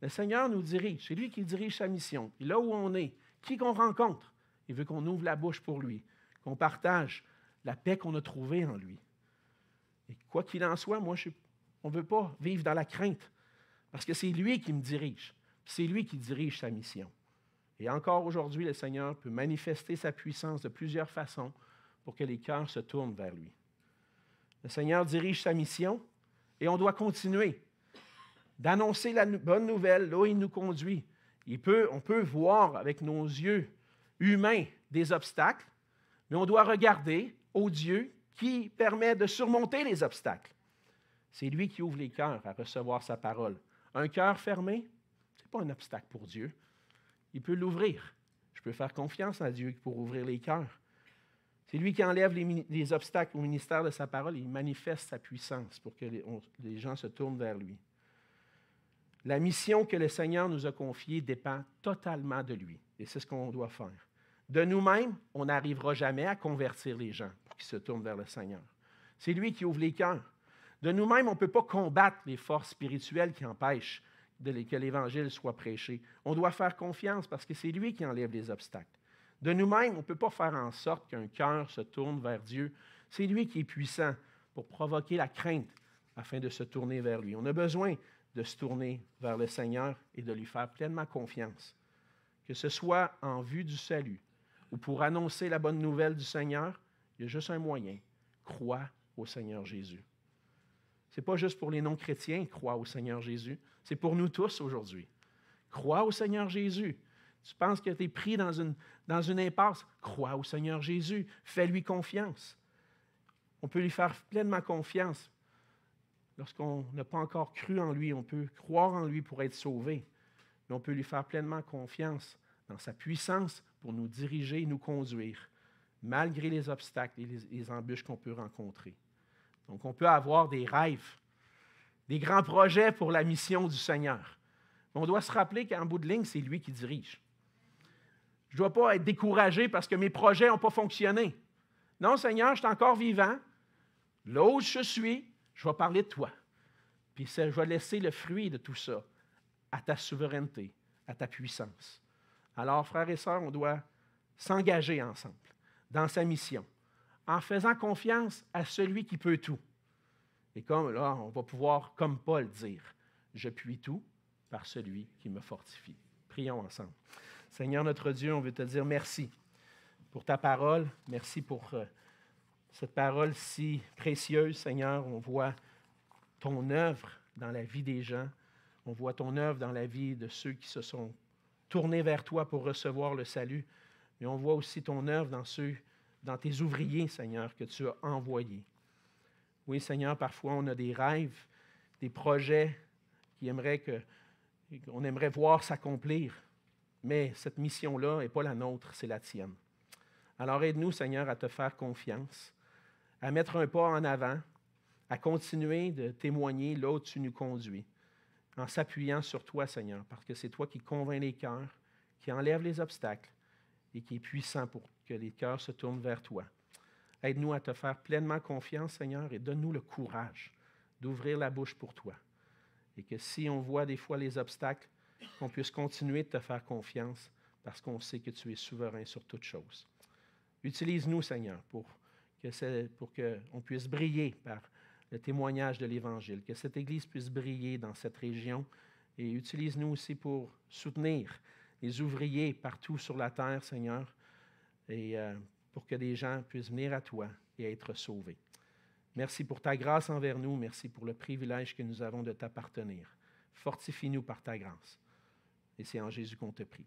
Le Seigneur nous dirige, c'est lui qui dirige sa mission. Et là où on est, qui qu'on rencontre, il veut qu'on ouvre la bouche pour lui, qu'on partage la paix qu'on a trouvée en lui. Et quoi qu'il en soit, on ne veut pas vivre dans la crainte, parce que c'est lui qui me dirige, c'est lui qui dirige sa mission. Et encore aujourd'hui, le Seigneur peut manifester sa puissance de plusieurs façons pour que les cœurs se tournent vers lui. Le Seigneur dirige sa mission et on doit continuer d'annoncer la bonne nouvelle là où il nous conduit. On peut voir avec nos yeux humains des obstacles, mais on doit regarder au Dieu qui permet de surmonter les obstacles. C'est lui qui ouvre les cœurs à recevoir sa parole. Un cœur fermé, ce n'est pas un obstacle pour Dieu. Il peut l'ouvrir. Je peux faire confiance à Dieu pour ouvrir les cœurs. C'est lui qui enlève les obstacles au ministère de sa parole et il manifeste sa puissance pour que les gens se tournent vers lui. La mission que le Seigneur nous a confiée dépend totalement de lui. Et c'est ce qu'on doit faire. De nous-mêmes, on n'arrivera jamais à convertir les gens pour qu'ils se tournent vers le Seigneur. C'est lui qui ouvre les cœurs. De nous-mêmes, on ne peut pas combattre les forces spirituelles qui empêchent que l'Évangile soit prêché. On doit faire confiance parce que c'est lui qui enlève les obstacles. De nous-mêmes, on ne peut pas faire en sorte qu'un cœur se tourne vers Dieu. C'est lui qui est puissant pour provoquer la crainte afin de se tourner vers lui. On a besoin de se tourner vers le Seigneur et de lui faire pleinement confiance. Que ce soit en vue du salut ou pour annoncer la bonne nouvelle du Seigneur, il y a juste un moyen. Crois au Seigneur Jésus. Ce n'est pas juste pour les non-chrétiens, crois au Seigneur Jésus. C'est pour nous tous aujourd'hui. Crois au Seigneur Jésus. Tu penses que tu es pris dans une impasse? Crois au Seigneur Jésus. Fais-lui confiance. On peut lui faire pleinement confiance. Lorsqu'on n'a pas encore cru en lui, on peut croire en lui pour être sauvé. Mais on peut lui faire pleinement confiance dans sa puissance pour nous diriger, nous conduire, malgré les obstacles et les embûches qu'on peut rencontrer. Donc, on peut avoir des rêves, des grands projets pour la mission du Seigneur. Mais on doit se rappeler qu'en bout de ligne, c'est lui qui dirige. Je ne dois pas être découragé parce que mes projets n'ont pas fonctionné. Non, Seigneur, je suis encore vivant. Là où je suis, je vais parler de toi. Puis je vais laisser le fruit de tout ça à ta souveraineté, à ta puissance. Alors, frères et sœurs, on doit s'engager ensemble dans sa mission, en faisant confiance à celui qui peut tout. Et comme là, on va pouvoir, comme Paul, dire, « Je puis tout par celui qui me fortifie ». Prions ensemble. Seigneur notre Dieu, on veut te dire merci pour ta parole. Merci pour cette parole si précieuse, Seigneur. On voit ton œuvre dans la vie des gens. On voit ton œuvre dans la vie de ceux qui se sont tournés vers toi pour recevoir le salut. Mais on voit aussi ton œuvre dans tes ouvriers, Seigneur, que tu as envoyés. Oui, Seigneur, parfois on a des rêves, des projets qu'on aimerait voir s'accomplir. Mais cette mission-là n'est pas la nôtre, c'est la tienne. Alors aide-nous, Seigneur, à te faire confiance, à mettre un pas en avant, à continuer de témoigner là où tu nous conduis, en s'appuyant sur toi, Seigneur, parce que c'est toi qui convainc les cœurs, qui enlève les obstacles et qui est puissant pour que les cœurs se tournent vers toi. Aide-nous à te faire pleinement confiance, Seigneur, et donne-nous le courage d'ouvrir la bouche pour toi. Et que si on voit des fois les obstacles, qu'on puisse continuer de te faire confiance parce qu'on sait que tu es souverain sur toutes choses. Utilise-nous, Seigneur, pour qu'on puisse briller par le témoignage de l'Évangile, que cette Église puisse briller dans cette région et utilise-nous aussi pour soutenir les ouvriers partout sur la terre, Seigneur, et pour que des gens puissent venir à toi et être sauvés. Merci pour ta grâce envers nous. Merci pour le privilège que nous avons de t'appartenir. Fortifie-nous par ta grâce. Et c'est en Jésus qu'on te prie.